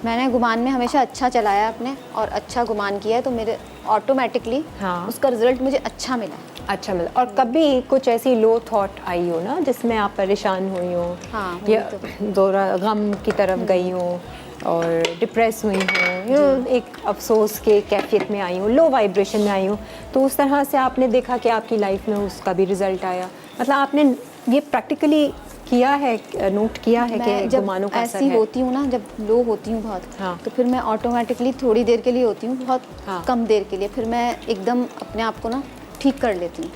मैंने गुमान में हमेशा अच्छा चलाया अपने, और अच्छा गुमान किया है तो मेरे ऑटोमेटिकली हाँ। उसका रिजल्ट मुझे अच्छा मिला। अच्छा मतलब, और कभी कुछ ऐसी लो थॉट आई हो ना जिसमें आप परेशान हुई हो, हाँ, या हुई दौरा गम की तरफ गई हो और डिप्रेस हुई हो, एक अफसोस के कैफियत में आई हो, लो वाइब्रेशन में आई हो, तो उस तरह से आपने देखा कि आपकी लाइफ में उसका भी रिजल्ट आया? मतलब आपने ये प्रैक्टिकली किया है, नोट किया है मैं कि जब गुमानों का असर ऐसी है? होती हूँ ना, जब लो होती हूँ बहुत, हाँ। तो फिर मैं ऑटोमेटिकली थोड़ी देर के लिए होती हूँ, बहुत हाँ। कम देर के लिए, फिर मैं एकदम अपने आप को ना ठीक कर लेती हूँ।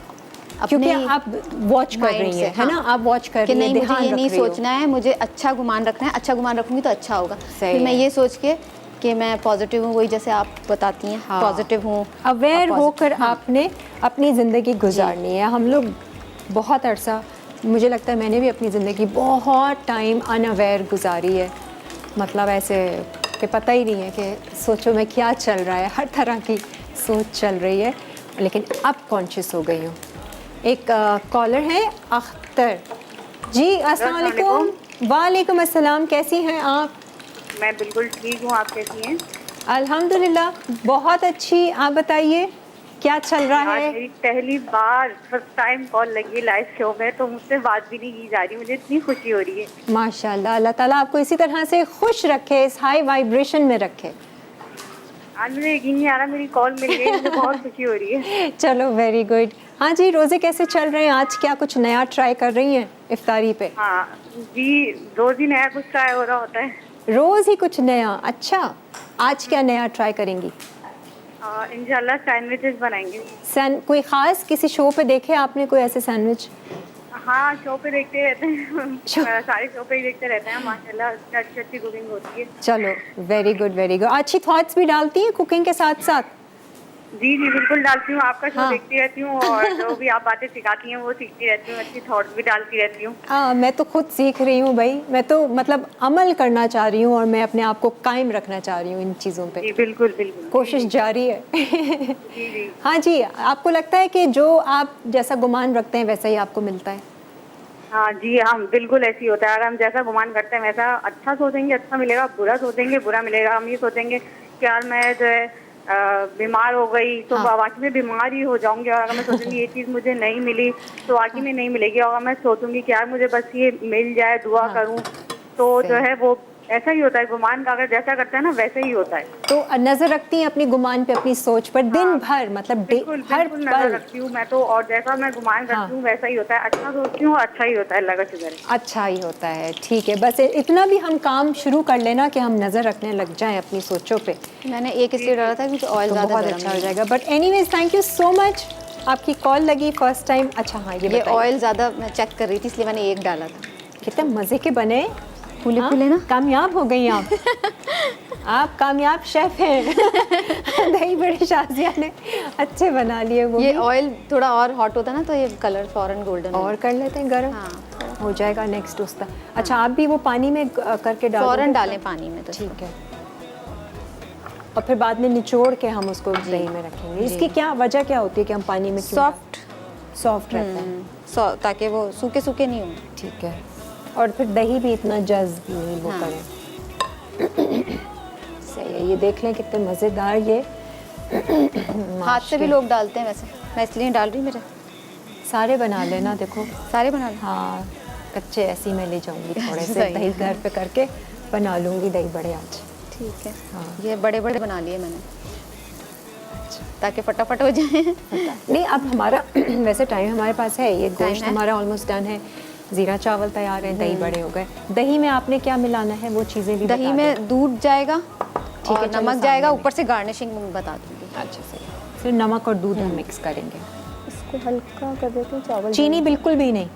क्योंकि अपने आप वॉच कर माइंड रही से, हैं, है ना? हाँ। आप वॉच कर कि रही हैं, नहीं मुझे ध्यान ये रख नहीं रही हो। सोचना है, मुझे अच्छा गुमान रखना है, अच्छा गुमान रखूंगी तो अच्छा होगा। सही फिर मैं है। ये सोच के कि मैं पॉजिटिव हूँ, वही जैसे आप बताती हैं, हाँ। पॉजिटिव हूँ, अवेयर और होकर positive- हाँ। आपने अपनी ज़िंदगी गुजारनी है। हम लोग बहुत अरसा, मुझे लगता है मैंने भी अपनी ज़िंदगी बहुत टाइम अनअवेयर गुजारी है, मतलब ऐसे कि पता ही नहीं है कि सोचो में क्या चल रहा है, हर तरह की सोच चल रही है, लेकिन अब कॉन्शियस हो गई हूँ। एक कॉलर है अख्तर जी, अस्सलाम वालेकुम। वालेकुम अस्सलाम, कैसी हैं आप? मैं बिल्कुल ठीक हूँ, आप कैसी हैं? अल्हम्दुलिल्लाह बहुत अच्छी। आप बताइए क्या चल रहा आज है? मेरी पहली बार फर्स्ट टाइम कॉल लगी लाइव शो में, तो मुझसे बात भी नहीं की जा रही, मुझे इतनी खुशी हो रही है। माशाल्लाह, अल्लाह ताला आपको इसी तरह से खुश रखे, इस हाई वाइब्रेशन में रखे। आज मुझे यकीन नहीं आ रहा मेरी कॉल मिल गई, मुझे बहुत खुशी हो रही है। चलो वेरी गुड। हाँ जी, रोज़े कैसे चल रहे हैं? आज क्या कुछ नया ट्राई कर रही हैं इफ्तारी पे? हाँ जी, रोज ही नया कुछ ट्राई हो रहा होता है। रोज़ ही कुछ नया? अच्छा, आज क्या नया ट्राई करेंगी? इंशाल्लाह सैंडविचेस बनाएंगे। कोई ख़ास किसी शो पे देखे आपने कोई ऐसे सैंडविच? हाँ, शो पे देखते रहते हैं। सारे शो पे ही देखते रहते हैं माशाल्लाह, अच्छी अच्छी कुकिंग होती है। चलो वेरी गुड वेरी गुड। अच्छी थॉट्स भी डालती हैं कुकिंग के साथ साथ? जी जी बिल्कुल डालती हूँ, आपका शो हाँ। देखती रहती हूँ और जो भी आप बातें सिखाती हैं वो सीखती रहती हूँ, अच्छी थॉट भी डालती रहती हूँ। मैं तो खुद सीख रही हूँ भाई, मैं तो मतलब अमल करना चाह रही हूँ और मैं अपने आप को कायम रखना चाह रही हूँ इन चीज़ों पे। जी बिल्कुल बिल्कुल। कोशिश जारी है। जी जी। हाँ जी, आपको लगता है कि जो आप जैसा गुमान रखते हैं वैसा ही आपको मिलता है? हाँ जी हाँ बिल्कुल ऐसे ही होता है, अगर हम जैसा गुमान करते हैं वैसा अच्छा सोचेंगे अच्छा मिलेगा, बुरा सोचेंगे बुरा मिलेगा। हम ये सोचेंगे कि यार मैं जो है बीमार हो गई तो हाँ। वाकई में बीमार ही हो जाऊंगी, और अगर मैं सोचूंगी ये चीज़ मुझे नहीं मिली तो वाकई में नहीं मिलेगी, और अगर मैं सोचूंगी कि यार मुझे बस ये मिल जाए दुआ हाँ। करूं तो सही। जो है वो ऐसा ही होता है। गुमान का अगर जैसा करते हैं ना वैसे ही होता है। तो नजर रखती हैं अपनी गुमान पे, अपनी सोच पर दिन हाँ, भर, मतलब बिल्कुल हर बिल्कुल नजर पल। रखती हूँ मैं तो, और जैसा मैं गुमान करती हाँ। हूँ वैसा ही होता है। अच्छा सोचती हूँ अच्छा ही होता है, अल्लाह का शुक्र है। अच्छा ही होता है, ठीक है। बस इतना भी हम काम शुरू कर लेना कि हम नजर रखने लग जाएं अपनी सोचों पे, मैंने एक इसलिए डाला था क्योंकि ऑयल तो ज़्यादा बहुत गर्म अच्छा हो नहीं है। जाएगा। But anyways thank you so much, आपकी कॉल लगी फर्स्ट टाइम। अच्छा हाँ, ये ये बताइए ऑयल ज़्यादा मैं चेक कर रही थी इसलिए मैंने एक डाला था। कितने मजे के बने, फूले हाँ? फूले ना। कामयाब हो गई आप। आप कामयाब शेफ हैं। दही बड़े शाजिया ने अच्छे बना लिए वो ये भी। ऑयल थोड़ा और हॉट होता ना तो ये कलर फॉरन गोल्डन और कर लेते हैं गरम, हाँ हो जाएगा नेक्स्ट उसका। अच्छा आप भी वो पानी में करके डाल फॉरन दोगे? डालें पानी में तो ठीक है, और फिर बाद में निचोड़ के हम उसको दही में रखेंगे। इसकी क्या वजह क्या होती है कि हम पानी में क्यों सॉफ्ट सॉफ्ट रहता है? ताकि वो सूखे सूखे नहीं हो। ठीक है, और फिर दही भी इतना जज्ब नहीं वो हाँ। करें। सही है, ये देख लें कितने मज़ेदार ये। हाथ से भी लोग डालते हैं वैसे, मैं इसलिए डाल रही हूँ। मेरे सारे बना लेना, देखो सारे बना लें। हाँ, कच्चे ऐसे ही मैं ले जाऊंगी थोड़े से सही दही, है। घर पे करके बना लूंगी दही बड़े आज। ठीक है हाँ। ये बड़े बड़े बना लिए मैंने ताकि फटाफट हो जाए। नहीं अब हमारा वैसे टाइम हमारे पास है, ये टाइम गोश्त है। हमारा ऑलमोस्ट डन है, ज़ीरा चावल तैयार है, दही बड़े हो गए। दही में आपने क्या मिलाना है वो चीज़ें भी दही बता दें। में दूध जाएगा है, और चलो नमक सामने जाएगा, में। ऊपर से गार्निशिंग में बता दूंगी। अच्छा सही, फिर नमक और दूध हम मिक्स करेंगे। इसको हल्का कर देते हैं चावल। चीनी बिल्कुल भी नहीं?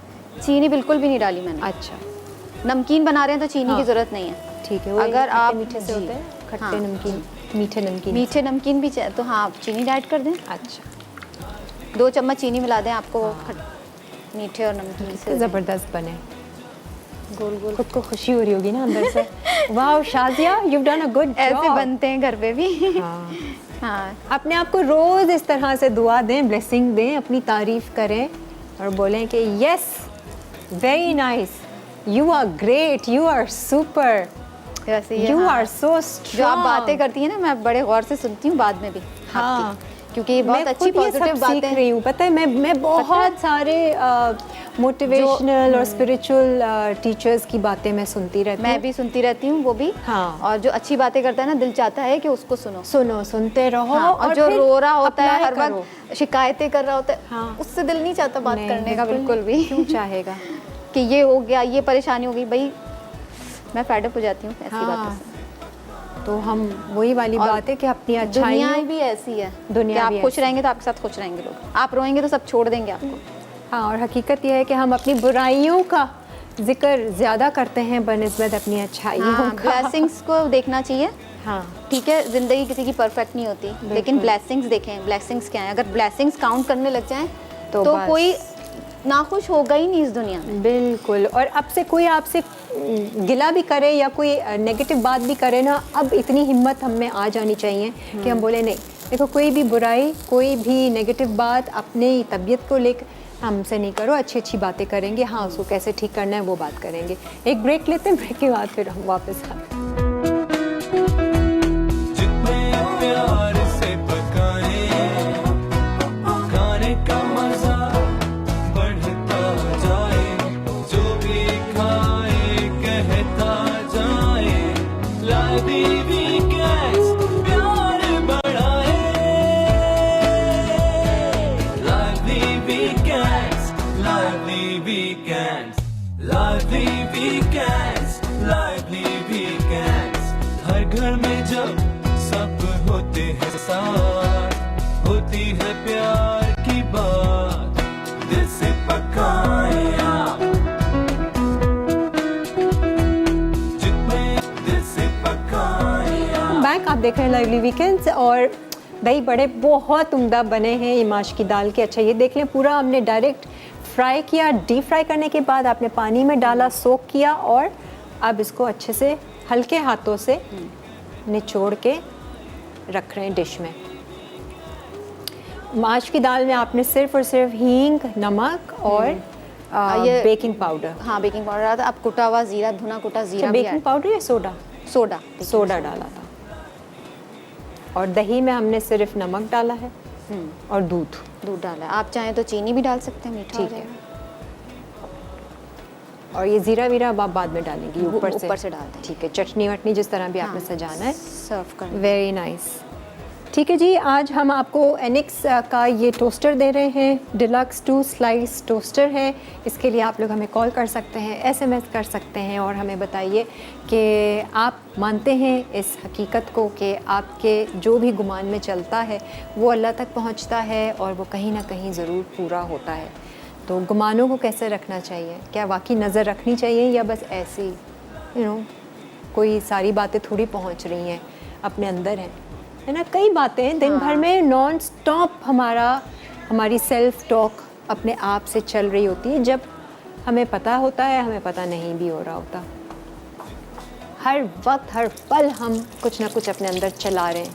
चीनी बिल्कुल भी नहीं डाली मैंने। अच्छा नमकीन बना रहे हैं तो चीनी हाँ। की जरूरत नहीं है। ठीक है, वो अगर खट्टे आप मीठे से जी, होते हैं, खट्टे हाँ, नमकीन, मीठे नमकीन। मीठे नमकीन भी तो हाँ आप चीनी ऐड कर दें। अच्छा 2 चम्मच चीनी मिला दें, आपको मीठे और नमकीन से हो जाए। ज़बरदस्त बने, गोल गोल खुद को खुशी हो रही होगी ना अंदर से। वाह Shazia, you done a good ऐसे जॉब। बनते हैं घर पे भी। हाँ, हाँ अपने आप को रोज़ इस तरह से दुआ दें, ब्लेसिंग दें, अपनी तारीफ़ करें और बोलें कि yes very nice, you are great, you are super, वैसे ही है, यू हाँ। Are so strong. जो आप बातें करती हैं ना मैं बड़े गौर से सुनती हूँ बाद में भी हाँ, आपकी, क्योंकि ये बहुत मैं अच्छी खुद ये सब पॉजिटिव सीख बातें रही हूँ। पता है मैं बहुत सारे मोटिवेशनल और स्पिरिचुअल टीचर्स की बातें मैं सुनती रहती हूँ। मैं भी सुनती रहती हूँ वो भी। हाँ। और जो अच्छी बातें करता है ना दिल चाहता है कि उसको सुनो। सुनो, सुनते रहो। हाँ, और जो फिर रो रहा होता है apply हर करो। वक्त शिकायतें कर रहा होता है, हाँ। उससे दिल नहीं चाहता बात नहीं, करने का बिल्कुल भी। क्यों चाहेगा? कि ये हो गया, ये परेशानी हो गई, भाई मैं फेड अप हो जाती हूँ ऐसी हाँ, बातों से। तो हम वही वाली और बात है कि अपनी दुनिया अच्छाइयों, भी ऐसी है, दुनिया कि आप भी खुश ऐसी। रहेंगे तो आपके साथ खुश रहेंगे लोग, आप रोएंगे तो सब छोड़ देंगे आपको। हाँ, और हकीकत यह है कि हम अपनी बुराइयों का जिक्र ज़्यादा करते हैं बनस्बत अपनी अच्छाइयों हाँ, का। ब्लेसिंग्स को देखना चाहिए। हाँ, ठीक है, जिंदगी किसी की परफेक्ट नहीं होती, लेकिन ब्लेसिंग्स देखें, ब्लेसिंग्स क्या है। अगर ब्लेसिंग्स काउंट करने लग जाएं तो तो बस। कोई नाखुश होगा ही नहीं इस दुनिया में। बिल्कुल। और अब से कोई आपसे गिला भी करे या कोई नेगेटिव बात भी करे ना, अब इतनी हिम्मत हम में आ जानी चाहिए कि हम बोले नहीं, देखो कोई भी बुराई, कोई भी नेगेटिव बात अपने तबीयत को लेकर हमसे नहीं करो, अच्छी अच्छी बातें करेंगे। हाँ, उसको कैसे ठीक करना है वो बात करेंगे। एक ब्रेक लेते हैं, ब्रेक के बाद फिर हम वापस आते हैं। जितने प्यार से पकाए खाने का मजा बढ़ता जाए, जो भी खाए कहता जाए, लादी वीकेंड्स प्यार बढ़ाए, लादी वीकेंड्स, लादी वीकेंड्स, लादी वीकेंड्स, लादी वीकेंड्स। हर घर में जब सब होते हैं साथ, होती है प्यार की बात, दिल से पकाए आप, जितने दिल से पकाए आप। बैक आप देख रहे हैं लाइवली वीकेंड्स, और दही बड़े बहुत उम्दा बने हैं ये माश की दाल के। अच्छा ये देख लें, पूरा हमने डायरेक्ट फ्राई किया, डीप फ्राई करने के बाद आपने पानी में डाला, सोक किया, और अब इसको अच्छे से हल्के हाथों से निचोड़ के रख रहे हैं डिश में। माश की दाल में आपने सिर्फ और सिर्फ हींग, नमक और ये बेकिंग पाउडर, हाँ बेकिंग पाउडर डाला था, अब कुटा हुआ जीरा, भुना कुटा जीरा भी बेकिंग पाउडर या सोडा, सोडा डाला था, और दही में हमने सिर्फ नमक डाला है और दूध डाला है। आप चाहें तो चीनी भी डाल सकते हैं, मीठा हो ठीक है। जाएगा। और ये जीरा वीरा अब आप बाद में डालेंगी वो ऊपर ऊपर से डाल दें। ठीक है। चटनी वटनी जिस तरह भी आपने हाँ, सजाना है, सर्व कर वेरी नाइस। ठीक है जी, आज हम आपको एनिक्स का ये टोस्टर दे रहे हैं, डिलक्स 2 स्लाइस टोस्टर है। इसके लिए आप लोग हमें कॉल कर सकते हैं, SMS कर सकते हैं, और हमें बताइए कि आप मानते हैं इस हकीकत को कि आपके जो भी गुमान में चलता है वो अल्लाह तक पहुंचता है और वो कहीं ना कहीं ज़रूर पूरा होता है। तो गुमानों को कैसे रखना चाहिए? क्या वाकई नज़र रखनी चाहिए या बस ऐसे ही कोई सारी बातें थोड़ी पहुंच रही हैं, अपने अंदर हैं, है ना? कई बातें दिन भर में नॉन स्टॉप हमारी सेल्फ टॉक अपने आप से चल रही होती है, जब हमें पता होता है, हमें पता नहीं भी हो रहा होता। हर वक्त हर पल हम कुछ ना कुछ अपने अंदर चला रहे हैं।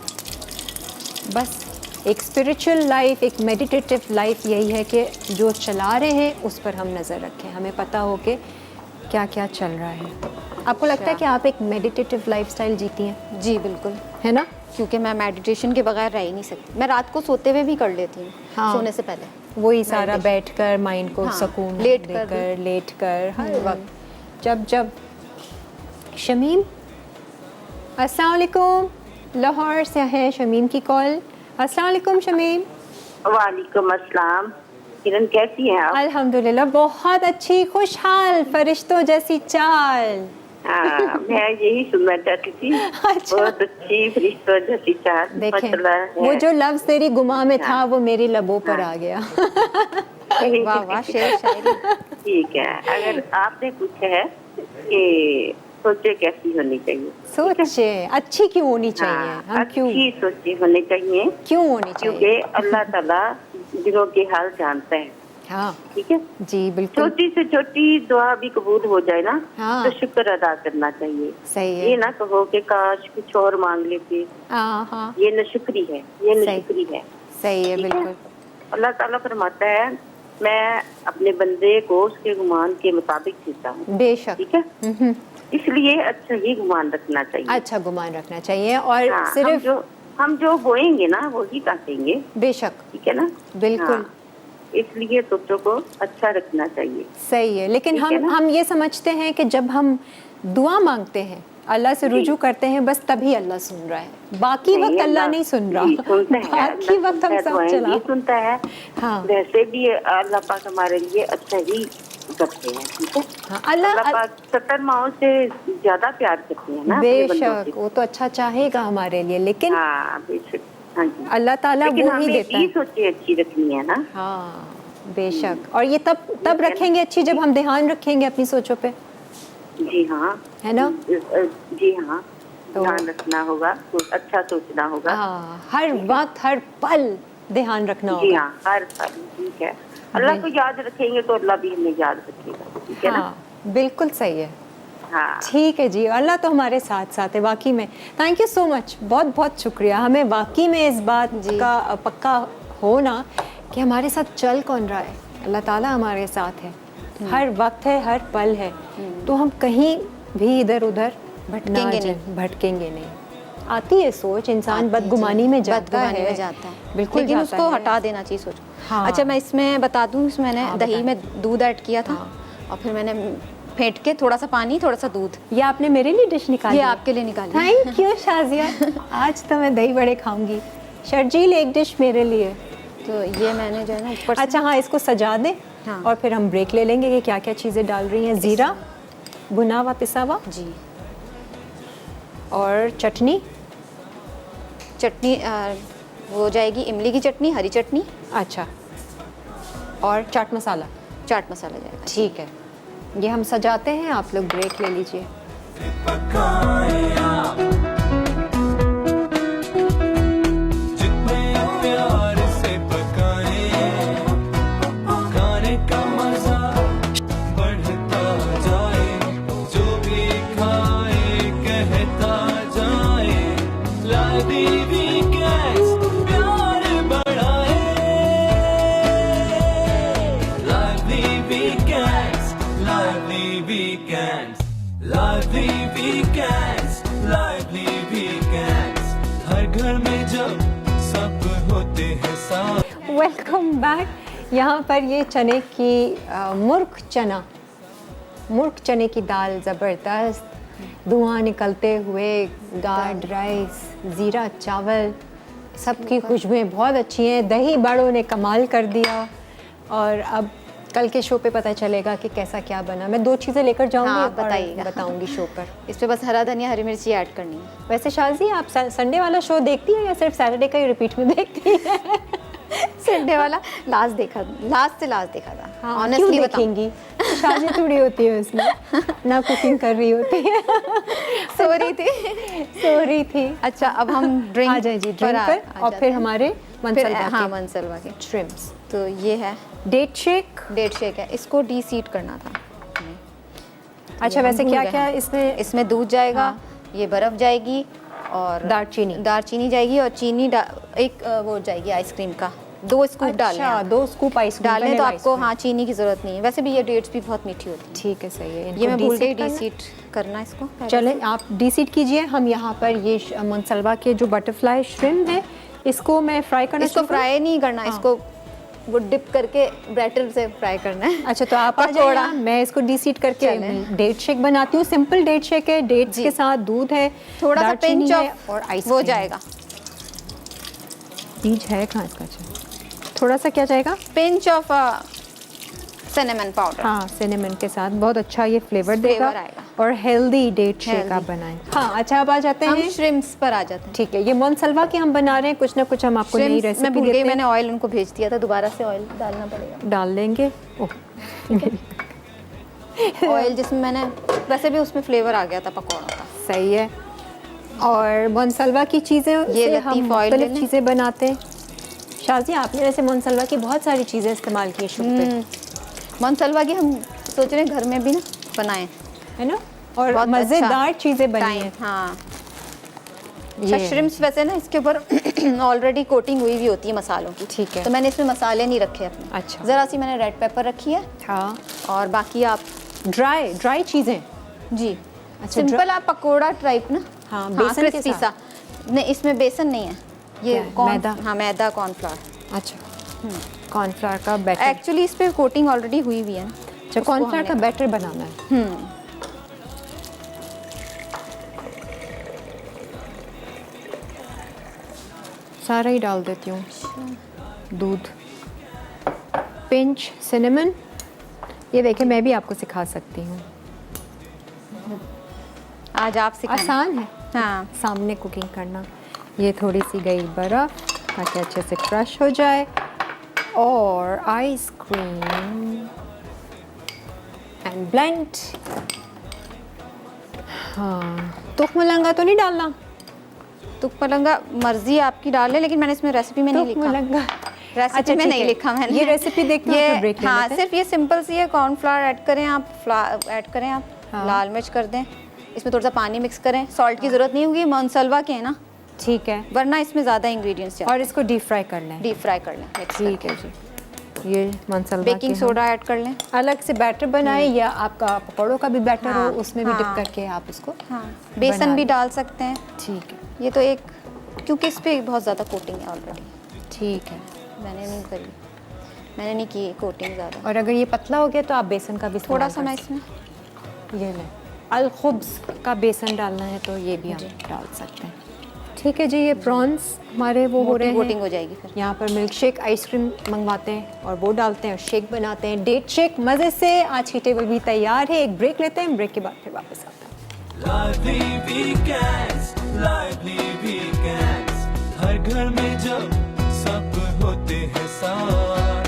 बस एक स्पिरिचुअल लाइफ, एक मेडिटेटिव लाइफ यही है कि जो चला रहे हैं उस पर हम नज़र रखें, हमें पता हो कि क्या क्या चल रहा है। आपको लगता है कि आप एक मेडिटेटिव लाइफस्टाइल जीती हैं? जी बिल्कुल, है ना? क्योंकि मैं मेडिटेशन के बगैर रह ही नहीं सकती। मैं रात को सोते हुए भी कर लेती हूँ, हाँ। सोने से पहले वही सारा बैठकर माइंड को हाँ, सुकून लेट कर देकर, लेट कर हर वक्त जब शमीम, अस्सलाम वालेकुम, लाहौर से है शमीम की कॉल। अस्सलाम वालेकुम शमीम। वालेकुम अस्सलाम। किरण कैसी हैं आप? अल्हम्दुलिल्लाह बहुत अच्छी, खुशहाल, फरिश्तों जैसी चाल। हाँ, मैं यही सुनना चाहती थी। अच्छा। बहुत अच्छी फरिश्तों जैसी चाल। देखें, माशाल्लाह है। वो जो लफ्ज़ तेरी गुमा में था वो मेरी लबों पर आ गया। वाह वाह, शेर शायरी। ठीक है, अगर आपने पूछा है कि सोचे कैसी होनी चाहिए, सोचे अच्छी क्यों होनी चाहिए? हाँ, हम क्यों अच्छी सोचे होनी चाहिए, होनी क्योंकि चाहिए? अल्लाह ताला दिलों के हाल जानता है। हाँ ठीक है, जी बिल्कुल छोटी से छोटी दुआ भी कबूल हो जाए ना, हाँ। तो शुक्र अदा करना चाहिए। सही है। ये ना कहो कि काश कुछ और मांग लेते, हाँ ये नशुक्री है, ये सही। नशुक्री है। सही है ठीक है? बिल्कुल। अल्लाह ताला फरमाता है, मैं अपने बंदे को उसके गुमान के मुताबिक देता हूँ। बेशक। ठीक है, इसलिए अच्छा ही गुमान रखना चाहिए। अच्छा गुमान रखना चाहिए, और हाँ, सिर्फ हम जो बोएंगे ना वो ही काटेंगे। बेशक ठीक है ना? बिल्कुल। हाँ, इसलिए सोचों को अच्छा रखना चाहिए। सही है, लेकिन ठीक है ना? हम ये समझते हैं कि जब हम दुआ मांगते हैं, अल्लाह से रुजू करते हैं, बस तभी अल्लाह सुन रहा है, बाकी वक्त अल्लाह नहीं सुन रहा। जी, सुनता है, बाकी अल्लाह वक्त हम सुनता सब है, चला। जी सुनता है। हाँ वैसे भी अल्लाह पाक हमारे लिए अच्छा ही करते हैं। ठीक है, हाँ, अल्लाह पाक 70 माओं से ज्यादा प्यार करते हैं ना अपने बंदों बेशक से। वो तो अच्छा चाहेगा हमारे लिए, लेकिन हाँ बेशक, हाँ जी। अल्लाह ताला लेकिन वो ही हमें देता भी है। सोचे अच्छी रखनी है ना। हाँ बेशक, और ये तब रखेंगे अच्छी जब हम ध्यान रखेंगे अपनी सोचों पे, जी हाँ, है ना? जी हाँ, तो- ध्यान रखना होगा, तो अच्छा सोचना होगा। हाँ, हर वक्त हर पल ध्यान रखना जी होगा। हाँ, हर पल। ठीक है, अल्लाह को याद रखेंगे तो अल्लाह भी हमें याद रखेगा। ठीक है ना? हाँ बिल्कुल सही है। हाँ, ठीक है जी, अल्लाह तो हमारे साथ साथ है वाकई में। थैंक यू सो मच, बहुत बहुत शुक्रिया। हमें वाकई में इस बात का पक्का होना कि हमारे साथ चल कौन रहा है, अल्लाह ताला हमारे साथ है, हर वक्त है, हर पल है, तो हम कहीं भी इधर उधर भटकेंगे नहीं। आती है सोच, इंसान बदगुमानी में जाता बदगुमानी है, में जाता है, बिल्कुल लेकिन जाता उसको है। हटा देना चाहिए सोच। हाँ। अच्छा मैं इसमें बता दूं, इसमें मैंने हाँ, दही बताएं। में दूध ऐड किया था, और फिर मैंने फेंट के थोड़ा सा पानी थोड़ा सा दूध, ये आपने मेरे लिए डिश निकाली ये है? आपके लिए निकाली। Thank you Shazia. आज तो मैं दही बड़े खाऊंगी। शर्जील एक डिश मेरे लिए। तो ये मैंने जो है ना ऊपर से अच्छा हाँ, इसको सजा दें, हाँ। और फिर हम ब्रेक ले लेंगे कि क्या क्या चीज़ें डाल रही हैं। ज़ीरा भुना हुआ पिसा हुआ, जी और चटनी, चटनी वो हो जाएगी इमली की चटनी, हरी चटनी, अच्छा, और चाट मसाला। चाट मसाला जाएगा। ठीक है, ये हम सजाते हैं, आप लोग ब्रेक ले लीजिए। पकाए आप जितने weekends, lively weekends, lively weekends, lively weekends. हर घर में जब सब होते हैं साथ. Welcome back. यहाँ पर ये चने की मुर्ग चने की दाल ज़बरदस्त, धुआं निकलते हुए, गार्ड राइस, ज़ीरा चावल, सबकी खुशबुएं बहुत अच्छी हैं. दही बड़ों ने कमाल कर दिया. और अब कल के शो पे पता चलेगा कि कैसा क्या बना. मैं 2 चीज़ें लेकर जाऊंगी हाँ, और बताइएगा. बताऊंगी शो पर. इस पे बस हरा धनिया हरी मिर्ची ऐड करनी है. वैसे शाजी आप संडे वाला शो देखती हैं या सिर्फ सैटरडे का ही रिपीट में देखती हैं? संडे वाला लास्ट से लास्ट देखा था. क्यों ऑनेस्टली देखेंगी? शादी थोड़ी होती है उसमें, ना कुकिंग कर रही होती है. सो रही थी. अच्छा, अब हम ड्रिंक आ जाए जी ड्रिंक पर. और फिर हमारे मनसलवा के श्रिम्प्स. तो ये है डेट शेक है. इसको डीसीड करना था. अच्छा, वैसे क्या क्या इसमें दूध जाएगा, ये बर्फ जाएगी और दालचीनी जाएगी और चीनी एक वो जाएगी आइसक्रीम का. 2 स्कूप डालने हैं. 2 स्कूप आइसक्रीम डालने तो आपको हाँ चीनी की जरूरत नहीं है. वैसे भी ये डेट्स भी बहुत मीठी होती है. ठीक है, सही है. ये मैं भूल गई डीसीड करना इसको. चले आप डीसीड कीजिए. हम यहाँ पर ये मनसलवा के जो बटरफ्लाई श्रिम्प है, इसको मैं फ्राई करना. इसको फ्राई नहीं करना, इसको वो डिप करके बैटर से फ्राई करना है. अच्छा, तो आप पकौड़ा, मैं इसको डीसीड करके डेट शेक बनाती हूँ. सिंपल डेट शेक है, डेट्स के साथ दूध है, थोड़ा सा पिंच और आइस वो जाएगा. बीज है कहाँ इसका? थोड़ा सा क्या जाएगा? Pinch of cinnamon powder. हाँ, सिनेमन के साथ बहुत अच्छा ये फ्लेवर देगा और हेल्दी डेट शेक आप बनाएं. हाँ, अच्छा, अब आ जाते हैं हम श्रिम्प्स पर आ जाते हैं. ठीक है, ये मनसलवा की हम बना रहे हैं. कुछ ना कुछ हम आपको नई रेसिपी मैं भूल गई, देते हैं. मैंने ऑयल उनको भेज दिया था. दोबारा से ऑयल डालना पड़ेगा. डाल लेंगे. ऑयल जिसमें मैंने वैसे भी उसमें फ्लेवर आ गया था पकौड़ों का. सही है. और मनसलवा की चीज़ें ये से हम लतीफ़ ऑयल मुख्तलिफ चीज़ें बनाते हैं. शाजी, आपने वैसे मनसलवा की बहुत सारी चीज़ें इस्तेमाल की शुरू पे. मनसलवा की हम सोच रहे हैं घर में भी ना बनाएं, है ना, और मज़ेदार चीज़ें बनी हैं. हाँ, अच्छा. श्रिम्प्स वैसे ना इसके ऊपर ऑलरेडी कोटिंग हुई भी होती है मसालों की. ठीक है. तो मैंने इसमें मसाले नहीं रखे अपने. अच्छा. ज़रा सी मैंने रेड पेपर रखी है. हाँ. और बाकी आप ड्राई चीज़ें. जी. अच्छा, सिंपल आप पकोड़ा टाइप ना. हाँ, बेसन के साथ. नहीं, इसमें बेसन नहीं है. ये मैदा. हाँ, मैदा कॉर्नफ्लावर. अच्छा, कॉर्नफ्लावर का बैटर. एक्चुअली इस पे कोटिंग ऑलरेडी हुई हुई है. अच्छा, कॉर्नफ्लावर का बैटर बनाना है. सारा ही डाल देती हूँ. दूध, पिंच सिनेमन. ये देखिए, मैं भी आपको सिखा सकती हूँ. आज आप सिखाएं. आसान है. हाँ, सामने कुकिंग करना. ये थोड़ी सी गई बर्फ ताकि अच्छे से क्रश हो जाए. और आइसक्रीम एंड ब्लेंड. हाँ, तुख मलंगा तो नहीं डालना. तुक मलंगा मर्जी आपकी डाल ले, लेकिन मैंने इसमें रेसिपी में नहीं लिखा. रेसिपी अच्छा, में नहीं है. लिखा मैंने. ये रेसिपी देखते हैं, फिर ब्रेक ले हाँ, लेते हैं. सिर्फ ये सिंपल सी है. कॉर्नफ्लावर ऐड करें आप, हाँ. लाल मिर्च कर दें, इसमें थोड़ा सा पानी मिक्स करें. सॉल्ट की ज़रूरत नहीं होगी, मनसलवा के है ना. ठीक है. वरना इसमें ज़्यादा इंग्रेडिएंट्स और इसको डीप फ्राई कर लें. डीप फ्राई कर लें. ठीक है जी. ये मनसलवा बेकिंग सोडा ऐड कर लें. अलग से बैटर बनाएं या आपका पकौड़ों का भी बैटर हो, उसमें भी डिप हाँ. करके आप उसको. हाँ, बेसन भी डाल सकते हैं. ठीक है. ये तो एक, क्योंकि इस पे बहुत ज़्यादा कोटिंग है ऑलरेडी. ठीक है. मैंने नहीं की कोटिंग ज़्यादा. और अगर ये पतला हो गया तो आप बेसन का भी थोड़ा सा मैं इसमें ये लें. अलखुब्स का बेसन डालना है तो ये भी हम डाल सकते हैं. ठीक है जी. ये प्रॉन्स हमारे वो हो रहे हैं. कोटिंग हो जाएगी फिर. यहाँ पर मिल्क शेक आइसक्रीम मंगवाते हैं और वो डालते हैं और शेक बनाते हैं. डेट शेक मज़े से. आज की टेबल भी तैयार है. एक ब्रेक लेते हैं, ब्रेक के बाद फिर वापस आते हैं. lively weekends, lively weekends. हर घर में जब सब होते हैं साथ,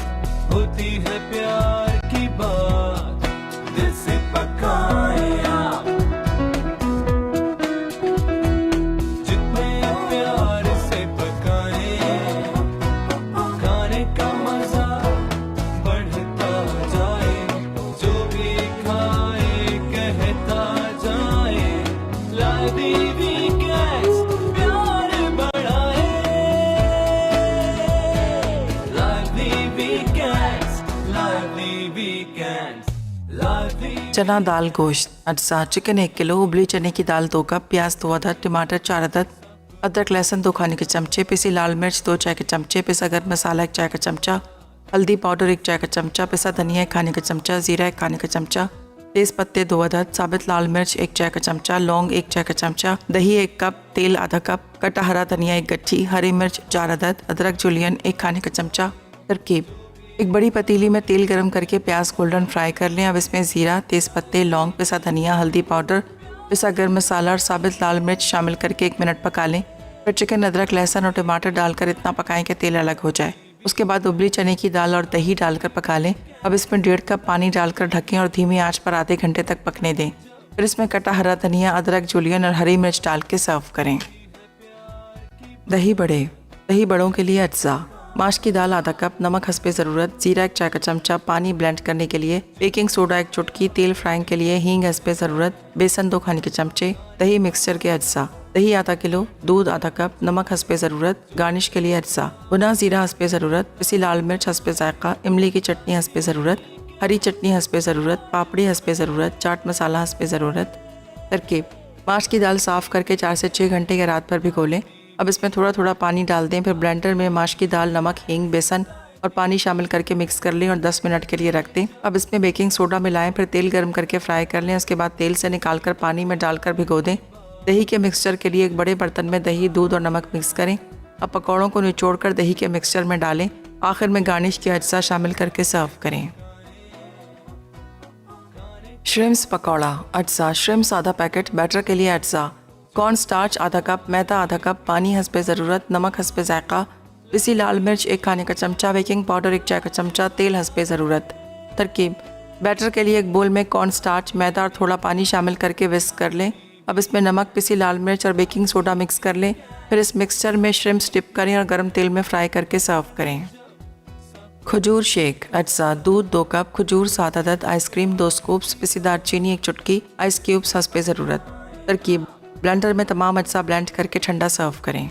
होती है प्यार की बात, दिल से पकाए आप. जितने प्यार से पकाए, खाने का मजा बढ़ता जाए. जो भी खाए कहता जाए, lively weekends, प्यार बढ़ाए. lively weekends, lively weekends. Lively चना दाल गोश्त अज्जा चिकन 1 किलो, उबली चने की दाल 2 कप, प्याज 2 अदद, टमाटर 4 अदद, अदरक लहसुन 2 खाने के चमचे, पिसी लाल मिर्च 2 चाय के चमचे, पिसा गर्म मसाला 1 चाय का चमचा, हल्दी पाउडर 1 चाय का चमचा, पिसा धनिया 1 खाने का चमचा, जीरा 1 खाने का चमचा, तेज पत्ते 2 अदद, साबित लाल मिर्च 1 चाय का चमचा, लौंग 1 चाय का चमचा, दही 1 कप, तेल आधा कप, कटा हरा धनिया 1 गट्ठी, हरी मिर्च 4 अदद, अदरक जुलियन 1 खाने का चमचा। तरकीब: एक बड़ी पतीली में तेल गरम करके प्याज गोल्डन फ्राई कर लें। अब इसमें जीरा, तेज पत्ते, लौंग, पिसा धनिया, हल्दी पाउडर, पिसा गर्म मसाला और साबित लाल मिर्च शामिल करके 1 मिनट पका लें। फिर चिकन, अदरक, लहसुन और टमाटर डालकर इतना पकाएं कि तेल अलग हो जाए। उसके बाद उबली चने की दाल और दही डालकर पका लें। अब इसमें 1.5 कप पानी डालकर ढकें और धीमी आंच पर आधे घंटे तक पकने दें। फिर इसमें कटा हरा धनिया, अदरक जुलियन और हरी मिर्च डाल के सर्व करें। दही बड़ों के लिए अज्जा: माश की दाल आधा कप, नमक हस्बे ज़रूरत, जीरा 1 चाय का चमचा, पानी ब्लेंड करने के लिए, बेकिंग सोडा 1 चुटकी, तेल फ्राइंग के लिए, हींग हस्बे ज़रूरत, बेसन 2 खाने के चमचे, दही मिक्सचर के अज्जा: दही आधा किलो, दूध आधा कप, नमक हस्बे ज़रूरत, गार्निश के लिए अज्जा: भुना जीरा हस्बे ज़रूरत, पिसी लाल मिर्च हस्बे जायका, इमली की चटनी हस्बे ज़रूरत, हरी चटनी हस्बे ज़रूरत, पापड़ी हस्बे ज़रूरत, चाट मसाला हस्बे ज़रूरत। तरकीब: माश की दाल साफ़ करके 4 से 6 घंटे के रात भर भिगो लें। अब इसमें थोड़ा थोड़ा पानी डाल दें। फिर ब्लेंडर में माश की दाल, नमक, हींग, बेसन और पानी शामिल करके मिक्स कर लें और 10 मिनट के लिए रख दें। अब इसमें बेकिंग सोडा मिलाएं। फिर तेल गर्म करके फ्राई कर लें। उसके बाद तेल से निकालकर पानी में डालकर भिगो दें। दही के मिक्सचर के लिए एक बड़े बर्तन में दही, दूध और नमक मिक्स करें। अब पकौड़ों को निचोड़कर दही के मिक्सचर में डालें। आखिर में गार्निश के अज्जा शामिल करके सर्व करें। श्रिम्स पकौड़ा अज्जा: श्रिम्स आधा पैकेट, बैटर के लिए अज्जा: कॉर्न स्टार्च आधा कप, मैदा आधा कप, पानी हस्बे ज़रूरत, नमक हस्बे जायका, पिसी लाल मिर्च 1 खाने का चमचा, बेकिंग पाउडर 1 चाय का चमचा, तेल हस्बे ज़रूरत। तरकीब: बैटर के लिए एक बोल में कॉर्न स्टार्च, मैदा और थोड़ा पानी शामिल करके विस्क कर लें। अब इसमें नमक, पिसी लाल मिर्च और बेकिंग सोडा मिक्स कर लें। फिर इस मिक्सचर में श्रिम्प्स डिप करें और गर्म तेल में फ्राई करके सर्व करें। खजूर शेक अज्जा: दूध 2 कप, खजूर 7 अदद, आइसक्रीम 2 स्कूप्स, पिसी दालचीनी 1 चुटकी, आइस क्यूब्स हस्बे ज़रूरत। तरकीब: ब्लेंडर में तमाम अज्जा ब्लेंड करके ठंडा सर्व करें।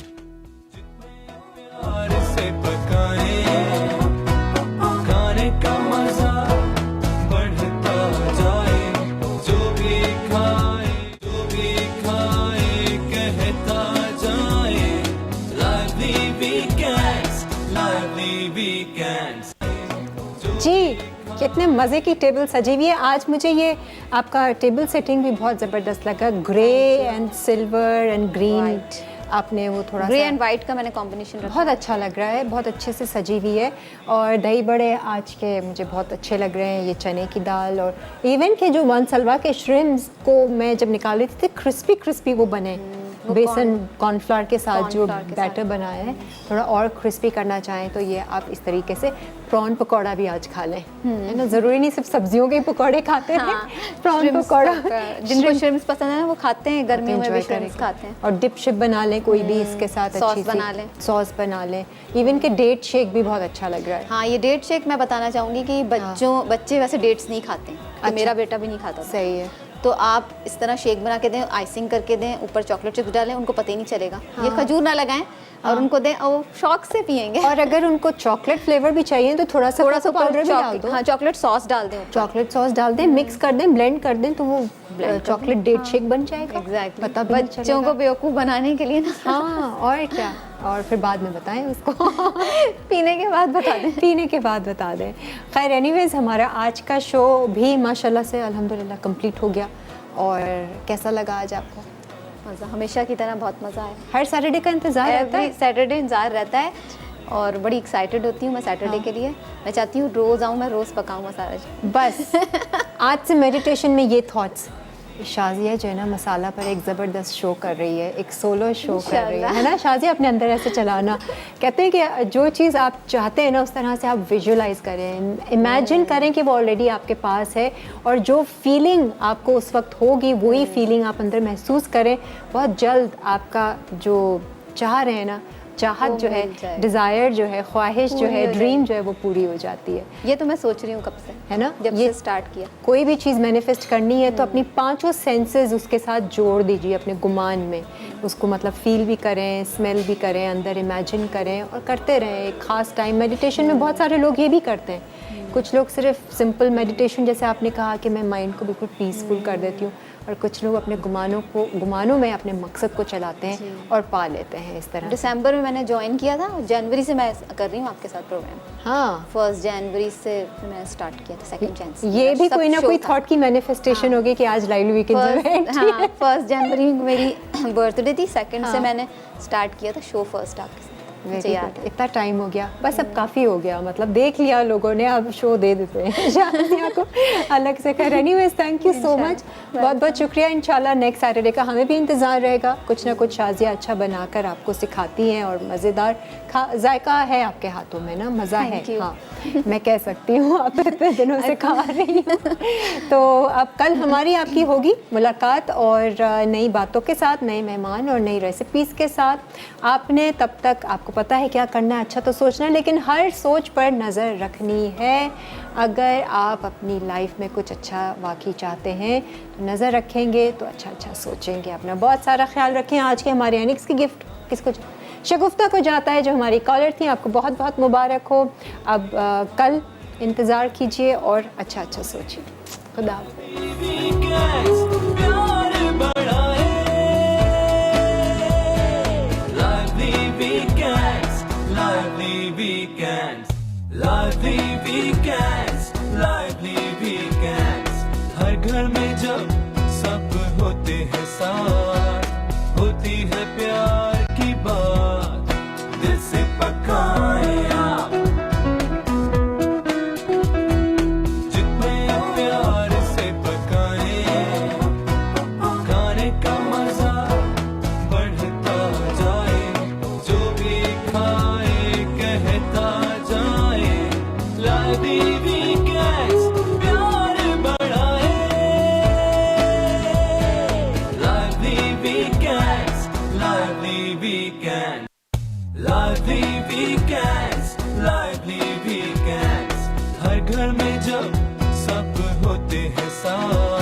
प्यार से पकाएं, खाने का मजा बढ़ता जाए। जो भी खाए कहता जाए। Lively weekends. जी, कितने मज़े की टेबल सजी हुई है। आज मुझे ये आपका टेबल सेटिंग भी बहुत ज़बरदस्त लगा। Grey and silver and green, आपने वो थोड़ा ग्रे सा एंड वाइट का मैंने कॉम्बिनेशन रखा। बहुत अच्छा लग रहा है, बहुत अच्छे से सजी हुई है। और दही बड़े आज के मुझे बहुत अच्छे लग रहे हैं। ये चने की दाल और इवन के जो वनसलवा के श्रिम्स को मैं जब निकाल रही थी क्रिस्पी क्रिस्पी वो बने। बेसन कॉर्नफ्लावर के साथ जो बैटर बनाया है, थोड़ा और क्रिस्पी करना चाहें तो ये आप इस तरीके से प्रॉन पकौड़ा भी आज खा लें, है ना। ज़रूरी नहीं सिर्फ सब्जियों के पकौड़े खाते हैं, प्रॉन पकौड़ा जिनको श्रिम्प्स पसंद है ना वो खाते हैं, गर्मियों में भी श्रिम्प्स खाते हैं। और डिप शिप बना लें कोई भी इसके साथ, सॉस अच्छी सी बना लें। सॉस बना लें। इवन के डेट शेक भी बहुत अच्छा लग रहा है। हाँ, ये डेट शेक मैं बताना चाहूँगी कि बच्चे वैसे डेट्स नहीं खाते हैं। अच्छा। मेरा बेटा भी नहीं खाता था। सही है। तो आप इस तरह शेक बना के दें, आइसिंग करके दें, ऊपर चॉकलेट चिप्स डालें, उनको पता ही नहीं चलेगा। ये खजूर ना लगाएं और उनको दें और वो शौक से पियेंगे। और अगर उनको चॉकलेट फ्लेवर भी चाहिए तो थोड़ा सा पाउडर भी डाल दो। हाँ, चॉकलेट सॉस डाल दें। चॉकलेट सॉस डाल दें, मिक्स कर दें, ब्लेंड कर दें तो वो चॉकलेट डेट शेक बन जाएगा। एग्जैक्टली, पता भी नहीं बच्चों चलेगा। को बेवकूफ़ बनाने के लिए ना। हाँ, और क्या। और फिर बाद में बताएं उसको पीने के बाद बता दें। पीने के बाद बता दें। खैर एनीवेज, हमारा आज का शो भी माशाल्लाह से अल्हम्दुलिल्लाह कंप्लीट हो गया। और कैसा लगा आज आपको? मज़ा, हमेशा की तरह बहुत मज़ा आया। हर सैटरडे का इंतज़ार रहता है? सैटरडे इंतज़ार रहता है और बड़ी एक्साइटेड होती हूँ मैं सैटरडे के लिए। मैं चाहती हूँ रोज़ आऊँ, मैं रोज़ पकाऊँ मसाला। बस आज से मेडिटेशन में ये थॉट्स। शाजिया जो है ना मसाला पर एक ज़बरदस्त शो कर रही है, एक सोलो शो कर रही है ना शाजिया। अपने अंदर ऐसे चलाना, कहते हैं कि जो चीज़ आप चाहते हैं ना उस तरह से आप विजुलाइज करें, इमेजिन करें कि वो ऑलरेडी आपके पास है। और जो फीलिंग आपको उस वक्त होगी वही फीलिंग आप अंदर महसूस करें। बहुत जल्द आपका जो चाह रहे हैं ना, चाहत जो है, डिज़ायर जो है, ख्वाहिश जो है, ड्रीम जो है वो पूरी हो जाती है। ये तो मैं सोच रही हूँ कब से, है ना। जब ये से स्टार्ट किया। कोई भी चीज़ मैनिफेस्ट करनी है तो अपनी 5 सेंसेस उसके साथ जोड़ दीजिए अपने गुमान में। उसको मतलब फील भी करें, स्मेल भी करें, अंदर इमेजिन करें और करते रहें एक ख़ास टाइम। मेडिटेशन में बहुत सारे लोग ये भी करते हैं। कुछ लोग सिर्फ सिंपल मेडिटेशन, जैसे आपने कहा कि मैं माइंड को बिल्कुल पीसफुल कर देती हूँ, और कुछ लोग अपने गुमानों में अपने मकसद को चलाते हैं और पा लेते हैं इस तरह। दिसंबर में मैंने ज्वाइन किया था, जनवरी से मैं कर रही हूँ आपके साथ प्रोग्राम। हाँ, 1 जनवरी से मैं स्टार्ट किया था, 2 जनवरी से। ये भी कोई ना कोई थॉट की मैनिफेस्टेशन होगी कि आज लाइव वीकेंड में। हाँ, 1 जनवरी मेरी बर्थडे थी, 2 से मैंने स्टार्ट किया था शो फर्स्ट आपके साथ, मुझे याद है। इतना टाइम हो गया, बस अब काफ़ी हो गया, मतलब देख लिया लोगों ने, अब शो दे देते हैं शाजिया को अलग से कर। Anyways, thank you so much, बहुत बहुत शुक्रिया। इंशाल्लाह नेक्स्ट सैटरडे का हमें भी इंतज़ार रहेगा, कुछ ना कुछ शाजिया अच्छा बनाकर आपको सिखाती हैं, और मज़ेदार जायका है आपके हाथों में ना, मज़ा है। हाँ, मैं कह सकती हूँ, आप इतने दिनों से खा रही हूँ। तो अब कल हमारी आपकी होगी मुलाकात, और नई बातों के साथ, नए मेहमान और नई रेसिपीज़ के साथ। आपने तब तक, आपको पता है क्या करना है, अच्छा तो सोचना है, लेकिन हर सोच पर नज़र रखनी है। अगर आप अपनी लाइफ में कुछ अच्छा वाकई चाहते हैं तो नज़र रखेंगे, तो अच्छा अच्छा सोचेंगे। अपना बहुत सारा ख्याल रखें। आज के हमारे एनिक्स की गिफ्ट किसको, शगुफ्ता को जाता है, जो हमारी कॉलर थी। आपको बहुत बहुत मुबारक हो। अब कल इंतज़ार कीजिए और अच्छा अच्छा सोचिए। खुदा हाफ़िज़। Lively weekends, lively weekends, हर घर में जब सब होते हैं साथ, होती है प्यार की बात, दिल से पकाएं आप, जितने प्यार से पकाएं, खाने का मजा बढ़ता जाए, जो भी खाए कहता जाए, lively weekends, प्यार बढ़ाए, lively weekends, lively weekends, lively weekends, lively weekends, हर घर में जब सब होते हैं साथ।